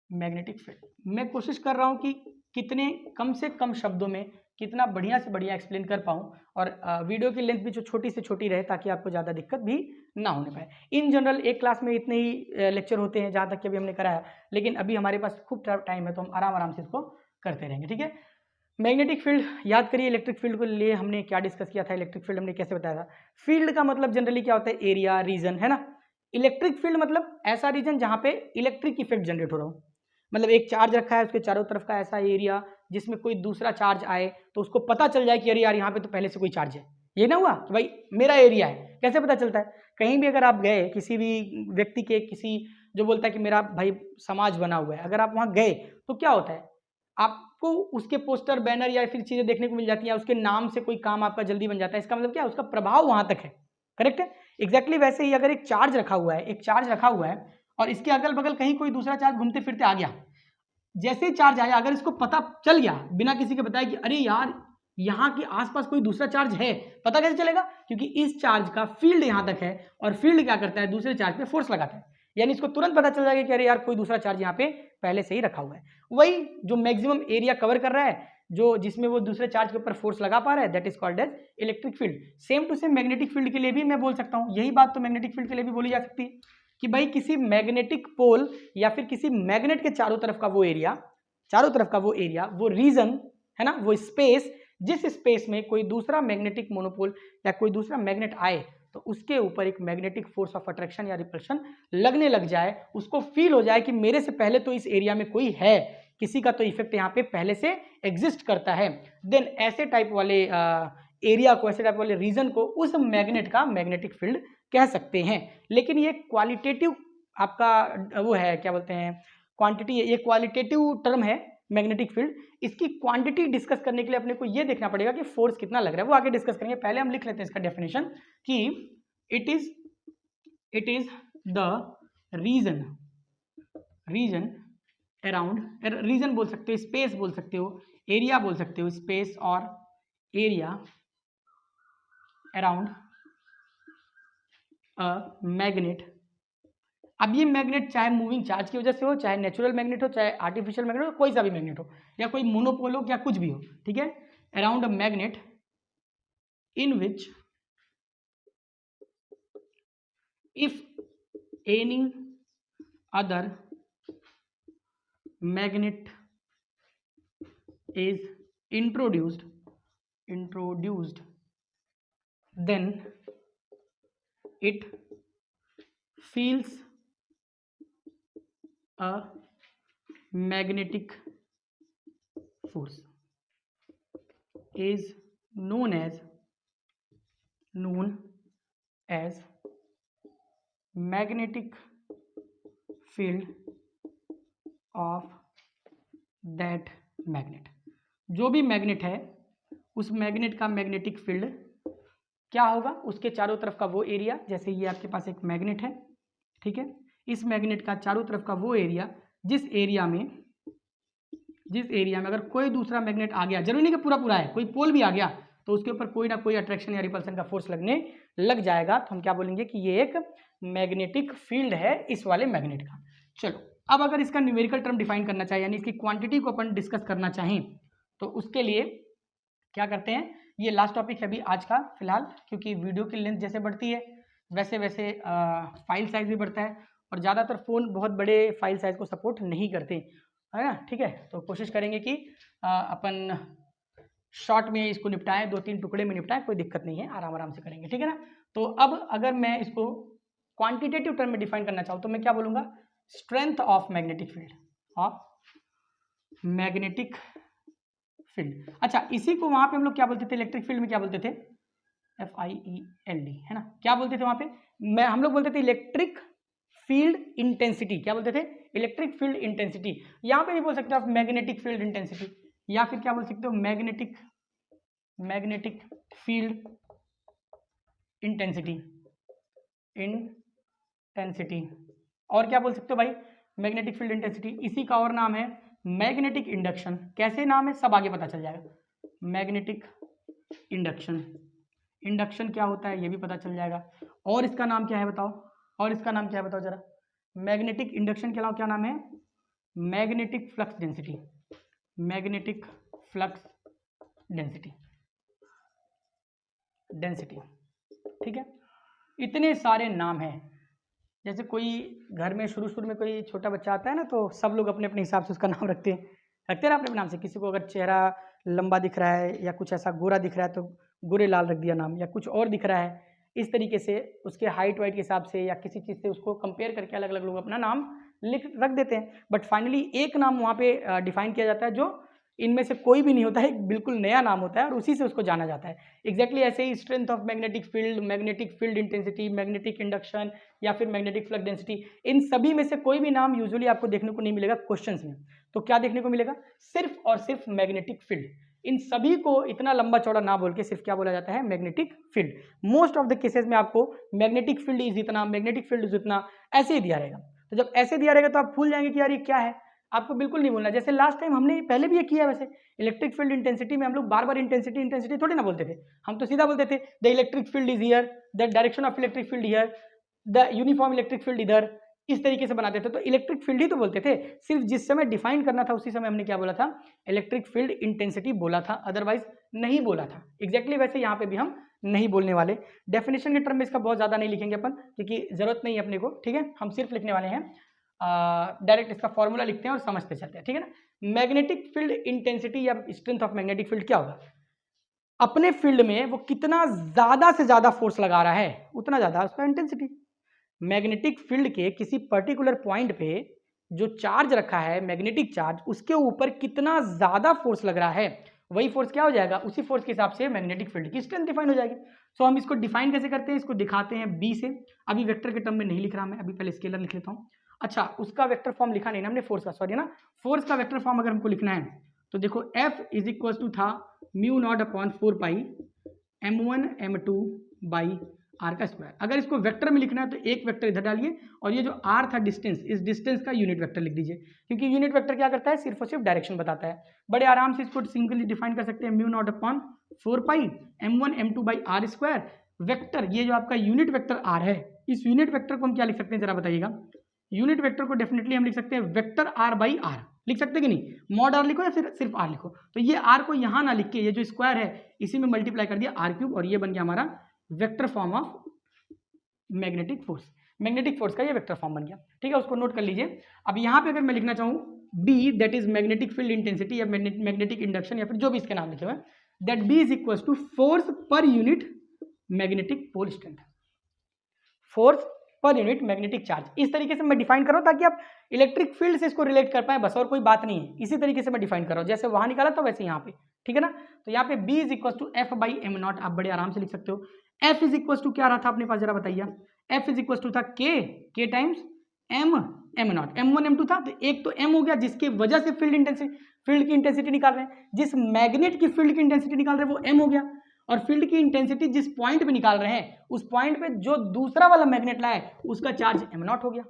magnetic field मैं कोशिश कर रहा हूं कि कितने कम से कम शब्दों में कितना बढ़िया से बढ़िया एक्सप्लेन कर पाऊं और वीडियो की लेंथ भी जो छोटी से छोटी रहे, ताकि आपको ज़्यादा दिक्कत भी ना होने पाए। इन जनरल एक क्लास में इतने ही लेक्चर होते हैं जहाँ तक कि अभी हमने कराया, लेकिन अभी हमारे पास खूब टाइम है तो हम आराम से इसको करते रहेंगे, ठीक है। मैग्नेटिक फील्ड याद करिए, इलेक्ट्रिक फील्ड को लिए हमने क्या डिस्कस किया था, इलेक्ट्रिक फील्ड हमने कैसे बताया था। फील्ड का मतलब जनरली क्या होता है, एरिया, रीजन, है ना। इलेक्ट्रिक फील्ड मतलब ऐसा रीजन जहाँ पे इलेक्ट्रिक इफेक्ट जनरेट हो रहा हो। मतलब एक चार्ज रखा है, उसके चारों तरफ का ऐसा एरिया जिसमें कोई दूसरा चार्ज आए तो उसको पता चल जाए कि अरे यार यहाँ पे तो पहले से कोई चार्ज है। ये ना हुआ कि भाई मेरा एरिया है, कैसे पता चलता है। कहीं भी अगर आप गए, किसी भी व्यक्ति के, किसी जो बोलता है कि मेरा भाई समाज बना हुआ है, अगर आप वहाँ गए तो क्या होता है, आपको उसके पोस्टर, बैनर या फिर चीज़ें देखने को मिल जाती हैं, उसके नाम से कोई काम आपका जल्दी बन जाता है। इसका मतलब क्या है, उसका प्रभाव वहाँ तक है, करेक्ट है। एग्जैक्टली वैसे ही अगर एक चार्ज रखा हुआ है, एक चार्ज रखा हुआ है और इसके अगल बगल कहीं कोई दूसरा चार्ज घूमते फिरते आ गया, जैसे ही चार्ज आया, अगर इसको पता चल गया बिना किसी के बताए कि अरे यार यहाँ के आसपास कोई दूसरा चार्ज है, पता कैसे चलेगा, क्योंकि इस चार्ज का फील्ड यहाँ तक है और फील्ड क्या करता है, दूसरे चार्ज पे फोर्स लगाता है, यानी इसको तुरंत पता चल जाएगा कि अरे यार कोई दूसरा चार्ज यहाँ पे पहले से ही रखा हुआ है। वही जो मैक्सिमम एरिया कवर कर रहा है, जो जिसमें वो दूसरे चार्ज के ऊपर फोर्स लगा पा रहा है, that is called as electric field. Same to same magnetic field के लिए भी मैं बोल सकता हूँ, यही बात तो मैग्नेटिक फील्ड के लिए भी बोली जा सकती है कि भाई किसी मैग्नेटिक पोल या फिर किसी मैग्नेट के चारों तरफ का वो एरिया, चारों तरफ का वो एरिया, वो रीजन है ना, वो स्पेस, जिस स्पेस में कोई दूसरा मैग्नेटिक मोनोपोल या कोई दूसरा मैग्नेट आए तो उसके ऊपर एक मैग्नेटिक फोर्स ऑफ अट्रैक्शन या रिपल्शन लगने लग जाए, उसको फील हो जाए कि मेरे से पहले तो इस एरिया में कोई है, किसी का तो इफेक्ट यहाँ पे पहले से एग्जिस्ट करता है, देन ऐसे टाइप वाले एरिया को, ऐसे टाइप वाले रीजन को उस मैग्नेट का मैग्नेटिक फील्ड कह सकते हैं। लेकिन ये क्वालिटेटिव आपका वो है, क्या बोलते हैं, क्वांटिटी, ये क्वालिटेटिव टर्म है मैग्नेटिक फील्ड। इसकी क्वांटिटी डिस्कस करने के लिए अपने को ये देखना पड़ेगा कि फोर्स कितना लग रहा है, वो आगे डिस्कस करेंगे। पहले हम लिख लेते हैं इसका डेफिनेशन कि it is the region around, region बोल सकते हो, स्पेस बोल सकते हो, एरिया बोल सकते हो, स्पेस और एरिया अराउंड अ मैग्नेट। अब ये मैग्नेट चाहे मूविंग चार्ज की वजह से हो, चाहे नेचुरल मैग्नेट हो, चाहे आर्टिफिशियल मैग्नेट हो, कोई सा भी मैग्नेट हो, या कोई मोनोपोल हो, या कुछ भी हो, ठीक है। Around a magnet in which if any other magnet is introduced then it feels a magnetic force is known as magnetic field of that magnet। जो भी मैग्नेट है उस मैग्नेट का मैग्नेटिक फील्ड क्या होगा, उसके चारों तरफ का वो एरिया, जैसे ये आपके पास एक मैग्नेट है, ठीक है, इस मैग्नेट का चारों तरफ का वो एरिया, जिस एरिया में अगर कोई दूसरा मैग्नेट आ गया, जरूरी नहीं कि पूरा पूरा है, कोई पोल भी आ गया तो उसके ऊपर कोई ना कोई अट्रैक्शन या रिपल्सन का फोर्स लगने लग जाएगा, तो हम क्या बोलेंगे कि ये एक मैग्नेटिक फील्ड है इस वाले मैग्नेट का। चलो अब अगर इसका न्यूमेरिकल टर्म डिफाइन करना चाहिए, यानी इसकी क्वांटिटी को अपन डिस्कस करना चाहें, तो उसके लिए क्या करते हैं, ये लास्ट टॉपिक है अभी आज का फिलहाल, क्योंकि वीडियो की लेंथ जैसे बढ़ती है वैसे वैसे फाइल साइज भी बढ़ता है, और ज़्यादातर फ़ोन बहुत बड़े फाइल साइज को सपोर्ट नहीं करते, है ना। ठीक है, तो कोशिश करेंगे कि अपन शॉर्ट में इसको निपटाएं, 2-3 टुकड़े में निपटाएं, कोई दिक्कत नहीं है, आराम आराम से करेंगे, ठीक है ना। तो अब अगर मैं इसको क्वांटिटेटिव टर्म में डिफाइन करना चाहूँ तो मैं क्या बोलूँगा, strength of magnetic field, magnetic field. अच्छा, इसी को वहाँ पे हम लोग क्या बोलते थे, इलेक्ट्रिक फील्ड में क्या बोलते थे, FIELD, है ना। क्या बोलते थे वहाँ पे, हम लोग बोलते थे इलेक्ट्रिक फील्ड इंटेंसिटी। क्या बोलते थे, इलेक्ट्रिक फील्ड इंटेंसिटी। यहाँ पे भी बोल सकते हो आप मैग्नेटिक फील्ड इंटेंसिटी, या फिर क्या बोल सकते हो, मैग्नेटिक फील्ड इंटेंसिटी, और क्या बोल सकते हो भाई, मैग्नेटिक फील्ड इंटेंसिटी। इसी का और नाम है मैग्नेटिक इंडक्शन। कैसे नाम है, सब आगे पता चल जाएगा। मैग्नेटिक इंडक्शन क्या होता है ये भी पता चल जाएगा। और इसका नाम क्या है बताओ, जरा। मैग्नेटिक इंडक्शन के अलावा क्या नाम है, मैग्नेटिक फ्लक्स डेंसिटी, ठीक है। इतने सारे नाम हैं। जैसे कोई घर में शुरू में कोई छोटा बच्चा आता है ना, तो सब लोग अपने अपने हिसाब से उसका नाम रखते हैं ना अपने नाम से। किसी को अगर चेहरा लंबा दिख रहा है या कुछ ऐसा गोरा दिख रहा है तो गोरे लाल रख दिया नाम, या कुछ और दिख रहा है इस तरीके से उसके हाइट वाइट के हिसाब से या किसी चीज़ से उसको कंपेयर करके अलग अलग लोग अपना नाम रख देते हैं। बट फाइनली एक नाम वहाँ पे डिफाइन किया जाता है जो इनमें से कोई भी नहीं होता है, एक बिल्कुल नया नाम होता है और उसी से उसको जाना जाता है। एग्जैक्टली ऐसे ही strength of magnetic field intensity, magnetic induction या फिर मैग्नेटिक फ्लक्स डेंसिटी, इन सभी में से कोई भी नाम यूजुअली आपको देखने को नहीं मिलेगा क्वेश्चंस में। तो क्या देखने को मिलेगा, सिर्फ और सिर्फ मैग्नेटिक फील्ड। इन सभी को इतना लंबा चौड़ा ना बोल के सिर्फ क्या बोला जाता है, magnetic field. Most of the cases में आपको मैग्नेटिक फील्ड इज इतना, मैग्नेटिक फील्ड इज इतना, ऐसे ही दिया रहेगा। तो जब ऐसे दिया रहेगा तो आप भूल जाएंगे कि यार ये क्या है, आपको बिल्कुल नहीं बोलना। जैसे लास्ट टाइम हमने पहले भी ये किया है, वैसे इलेक्ट्रिक फील्ड इंटेंसिटी में हम लोग बार बार इंटेंसिटी थोड़ी ना बोलते थे, हम तो सीधा बोलते थे the electric field is here, the direction of electric field here, the uniform electric field इधर, इस तरीके से बनाते थे। तो इलेक्ट्रिक फील्ड ही तो बोलते थे, सिर्फ जिस समय डिफाइन करना था उसी समय हमने क्या बोला था, इलेक्ट्रिक फील्ड इंटेंसिटी बोला था, अदरवाइज नहीं बोला था। एग्जैक्टली वैसे यहाँ पे भी हम नहीं बोलने वाले। डेफिनेशन के टर्म में इसका बहुत ज़्यादा नहीं लिखेंगे अपन, क्योंकि जरूरत नहीं है अपने को, ठीक है। हम सिर्फ लिखने वाले हैं, डायरेक्ट इसका फॉर्मूला लिखते हैं और समझते चलते हैं, ठीक है ना। मैग्नेटिक फील्ड इंटेंसिटी या स्ट्रेंथ ऑफ मैग्नेटिक फील्ड क्या होगा, अपने फील्ड में वो कितना ज्यादा से ज्यादा फोर्स लगा रहा है उतना ज्यादा उसका इंटेंसिटी। मैग्नेटिक फील्ड के किसी पर्टिकुलर पॉइंट पे जो चार्ज रखा है, मैग्नेटिक चार्ज, उसके ऊपर कितना ज्यादा फोर्स लग रहा है, वही फोर्स क्या हो जाएगा, उसी फोर्स के हिसाब से मैग्नेटिक फील्ड की स्ट्रेंथ डिफाइन हो जाएगी। सो हम इसको डिफाइन कैसे करते हैं, इसको दिखाते हैं बी से। अभी वेक्टर के टर्म में नहीं लिख रहा मैं, अभी पहले स्केलर लिख लेता हूँ। अच्छा, उसका वेक्टर फॉर्म लिखा नहीं ना हमने, फोर्स का, सॉरी ना, फोर्स का वेक्टर फॉर्म अगर हमको लिखना है तो देखो F इज इक्वल टू था μ0/4 pi m1 m2 by R का स्क्वायर। अगर इसको वेक्टर में लिखना है तो एक वेक्टर इधर डालिए और ये जो आर था डिस्टेंस, इस डिस्टेंस का यूनिट वेक्टर लिख दीजिए, क्योंकि यूनिट वेक्टर क्या करता है, सिर्फ और सिर्फ डायरेक्शन बताता है। बड़े आराम से इसको सिंपली डिफाइन कर सकते हैं, μ0/4 pi m1 m2 by are square. Vector, ये जो आपका यूनिट वेक्टर आर है, इस यूनिट वेक्टर को हम क्या लिख सकते हैं जरा बताइएगा। यूनिट वेक्टर को डेफिनेटली हम लिख सकते हैं वेक्टर आर बाई आर, लिख सकते हैं कि नहीं, मॉड आर लिखो या फिर सिर्फ आर लिखो। तो ये आर को यहाँ ना लिख के ये जो स्क्वायर है इसी में मल्टीप्लाई कर दिया आर क्यूब, और ये बन गया हमारा vector form of magnetic force. Magnetic force का ये वेक्टर फॉर्म बन गया, ठीक है, उसको नोट कर लीजिए। अब यहाँ पे अगर मैं लिखना चाहूँ B, that is magnetic field intensity या मैग्नेटिक इंडक्शन या फिर जो भी इसके नाम लिखे हुए, that B is equal to force per unit magnetic pole strength, force per unit magnetic charge. इस तरीके से मैं डिफाइन कर रहा हूं ताकि आप इलेक्ट्रिक फील्ड से इसको रिलेट कर पाए, बस, और कोई बात नहीं है। इसी तरीके से मैं डिफाइन कर रहा हूं, जैसे वहां निकाला था वैसे यहाँ पे, ठीक है ना। तो यहाँ पे B is equal to F by M naught, आप बड़े आराम से लिख सकते हो। F इज इक्वल टू क्या रहा था अपने पास, जरा बताइए। F इज इक्वल टू था K times am not, M1 M2 था, तो एक तो M हो गया जिसकी वजह से फील्ड की इंटेंसिटी निकाल रहे हैं, जिस मैग्नेट की फील्ड की इंटेंसिटी निकाल रहे हैं वो M हो गया, और फील्ड की इंटेंसिटी जिस पॉइंट पे निकाल रहे हैं उस पॉइंट पे जो दूसरा वाला मैग्नेट लाए उसका चार्ज m0 हो गया।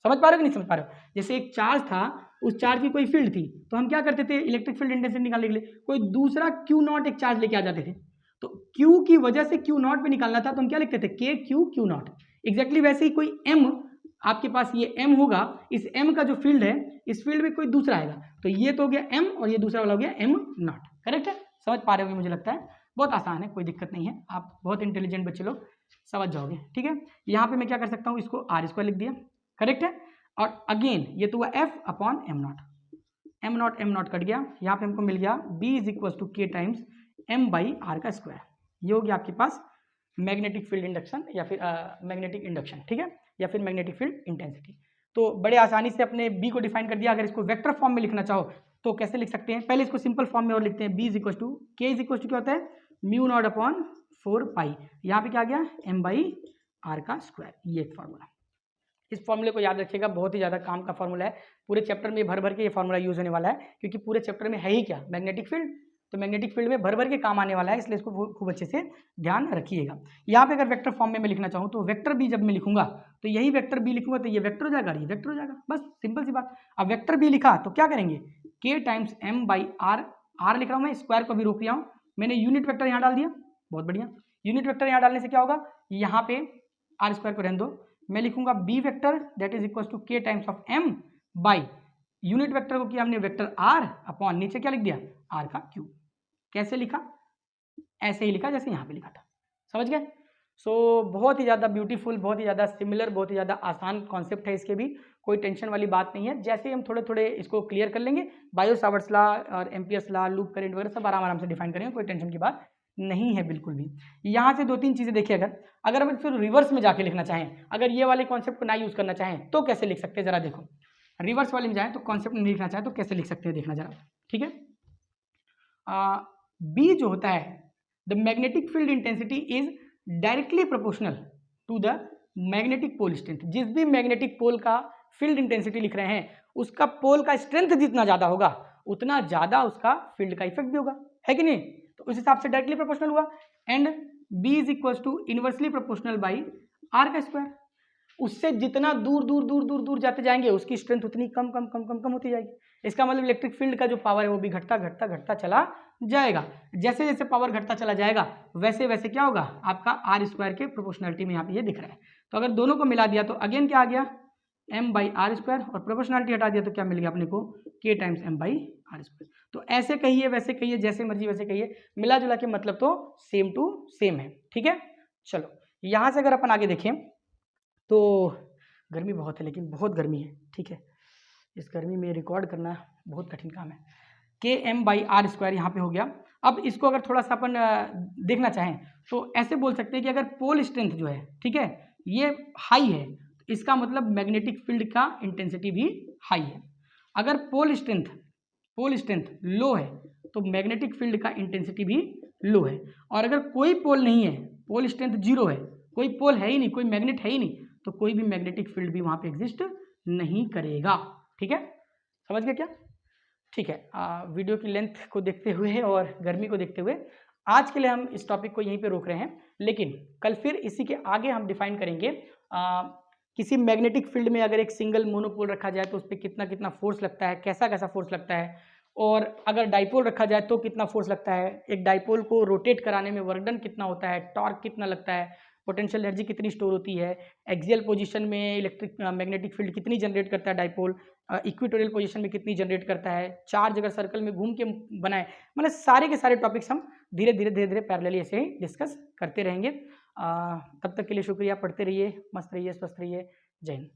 समझ पा रहे हो कि नहीं समझ पा रहे हो। जैसे एक चार्ज था, उस चार्ज की कोई फील्ड थी, तो हम क्या करते थे इलेक्ट्रिक फील्ड इंटेंसिटी निकालने के लिए कोई दूसरा Q0 एक चार्ज लेके आ जाते थे, तो Q की वजह से Q0 पे निकालना था तो हम क्या लिखते थे Q0। एग्जैक्टली वैसे ही कोई M, आपके पास ये M होगा, इस M का जो फील्ड है इस फील्ड में कोई दूसरा आएगा, तो ये तो हो गया M और ये दूसरा वाला हो गया M0। करेक्ट है, समझ पा रहे होंगे मुझे लगता है। बहुत आसान है, कोई दिक्कत नहीं है, आप बहुत इंटेलिजेंट बच्चे लोग समझ जाओगे। ठीक है, यहाँ पे मैं क्या कर सकता हूँ, इसको आर स्क्वायर लिख दिया, करेक्ट है। और अगेन ये तो हुआ F upon am not cut गया, यहाँ पे हमको मिल गया B is equal to K times M by R का स्क्वायर। ये हो गया आपके पास मैग्नेटिक फील्ड इंडक्शन या फिर मैग्नेटिक इंडक्शन, ठीक है, या फिर मैग्नेटिक फील्ड इंटेंसिटी। तो बड़े आसानी से अपने बी को डिफाइन कर दिया। अगर इसको वेक्टर फॉर्म में लिखना चाहो तो कैसे लिख सकते हैं, पहले इसको सिंपल फॉर्म में और लिखते हैं, बी इज इक्वल टू के इज इक्वल टू क्या होता है, म्यू नॉट अपॉन 4 पाई, यहाँ पे क्या आ गया एम बाई आर का स्क्वायर। ये एक फॉर्मूला, इस फॉर्मूले को याद रखिएगा, बहुत ही ज़्यादा काम का फॉर्मूला है। पूरे चैप्टर में भर भर के ये फॉर्मूला यूज होने वाला है, क्योंकि पूरे चैप्टर में है ही क्या, मैग्नेटिक फील्ड। तो मैग्नेटिक फील्ड में भर भर के काम आने वाला है, इसलिए इसको खूब अच्छे से ध्यान रखिएगा। यहाँ पे अगर वेक्टर फॉर्म में मैं लिखना चाहूँ तो वेक्टर बी जब मैं लिखूंगा तो यही वेक्टर बी लिखूंगा तो ये वेक्टर हो जाएगा, ये वेक्टर हो जाएगा, बस सिंपल सी बात। अब वेक्टर बी लिखा तो क्या करेंगे, K times M by R, R लिख रहा हूँ मैं, स्क्वायर को भी रोक लिया हूँ मैंने, यूनिट वेक्टर यहाँ डाल दिया, बहुत बढ़िया। यूनिट वेक्टर यहाँ डालने से क्या होगा, यहाँ पे आर स्क्वायर को रहने दो, मैं लिखूंगा B vector that is equal to K times of M by unit vector को किया हमने वेक्टर आर अपॉन नीचे क्या लिख दिया, आर का क्यूब। कैसे लिखा, ऐसे ही लिखा जैसे यहाँ पे लिखा था, समझ गए। सो बहुत ही ज़्यादा ब्यूटीफुल, बहुत ही ज़्यादा सिमिलर, बहुत ही ज़्यादा आसान कॉन्सेप्ट है, इसके भी कोई टेंशन वाली बात नहीं है। जैसे ही हम थोड़े थोड़े इसको क्लियर कर लेंगे, बायो सावर्ट्स लॉ और एम्पियर्स लॉ, लूप करंट वगैरह सब आराम से डिफाइन करेंगे, कोई टेंशन की बात नहीं है बिल्कुल भी। यहाँ से 2-3 चीज़ें देखिए, अगर हम फिर रिवर्स में जाके लिखना चाहें, अगर ये वाले कॉन्सेप्ट को ना यूज़ करना चाहें तो कैसे लिख सकते हैं, जरा देखो। रिवर्स वाले में जाएँ तो कॉन्सेप्ट नहीं लिखना चाहें तो कैसे लिख सकते हैं, देखना जरा, ठीक है। बी जो होता है, the magnetic field intensity is directly proportional to the magnetic pole strength. जिस भी मैग्नेटिक पोल का फील्ड इंटेंसिटी लिख रहे हैं, उसका पोल का स्ट्रेंथ जितना ज़्यादा होगा उतना ज़्यादा उसका फील्ड का इफेक्ट भी होगा, है कि नहीं। तो उस हिसाब से डायरेक्टली प्रोपोर्शनल हुआ। And B is equal to inversely proportional by R का स्क्वायर। उससे जितना दूर दूर दूर दूर दूर जाते जाएंगे उसकी स्ट्रेंथ उतनी कम कम कम कम कम होती जाएगी। इसका मतलब इलेक्ट्रिक फील्ड का जो पावर है वो भी घटता घटता घटता चला जाएगा। जैसे जैसे पावर घटता चला जाएगा वैसे वैसे क्या होगा, आपका आर स्क्वायर के प्रोपोर्शनलिटी में यहाँ पे ये दिख रहा है। तो अगर दोनों को मिला दिया तो अगेन क्या आ गया, एम बाई आर स्क्वायर, और प्रोपोर्शनलिटी हटा दिया तो क्या मिल गया अपने को, K times M by are square. तो ऐसे कहिए वैसे कहिए, जैसे मर्जी वैसे कहिए, मिला जुला के मतलब तो सेम टू सेम है, ठीक है। चलो यहाँ से अगर अपन आगे देखें तो गर्मी बहुत है, लेकिन बहुत गर्मी है, ठीक है। इस गर्मी में रिकॉर्ड करना बहुत कठिन काम है। के एम बाई आर स्क्वायर यहाँ पे हो गया। अब इसको अगर थोड़ा सा अपन देखना चाहें तो ऐसे बोल सकते हैं कि अगर पोल स्ट्रेंथ जो है, ठीक है, ये हाई है तो इसका मतलब मैग्नेटिक फील्ड का इंटेंसिटी भी हाई है। अगर पोल स्ट्रेंथ लो है तो मैग्नेटिक फील्ड का इंटेंसिटी भी लो है। और अगर कोई पोल नहीं है, पोल स्ट्रेंथ जीरो है, कोई पोल है ही नहीं, कोई मैग्नेट है ही नहीं, तो कोई भी मैग्नेटिक फील्ड भी वहाँ पे एग्जिस्ट नहीं करेगा, ठीक है। समझ गए क्या, ठीक है। वीडियो की लेंथ को देखते हुए और गर्मी को देखते हुए आज के लिए हम इस टॉपिक को यहीं पे रोक रहे हैं, लेकिन कल फिर इसी के आगे हम डिफाइन करेंगे किसी मैग्नेटिक फील्ड में अगर एक सिंगल मोनोपोल रखा जाए तो उस पर कितना कितना फोर्स लगता है, कैसा कैसा फोर्स लगता है, और अगर डाइपोल रखा जाए तो कितना फोर्स लगता है, एक डाइपोल को रोटेट कराने में वर्क डन कितना होता है, टॉर्क कितना लगता है, पोटेंशियल एनर्जी कितनी स्टोर होती है, एक्सियल पोजीशन में इलेक्ट्रिक मैग्नेटिक फील्ड कितनी जनरेट करता है डाइपोल, इक्वेटोरियल पोजीशन में कितनी जनरेट करता है, चार्ज अगर सर्कल में घूम के बनाए, मतलब सारे के सारे टॉपिक्स हम धीरे धीरे पैरेलली ऐसे ही डिस्कस करते रहेंगे। तब तक के लिए शुक्रिया, पढ़ते रहिए, मस्त रहिए, स्वस्थ रहिए, जय हिंद।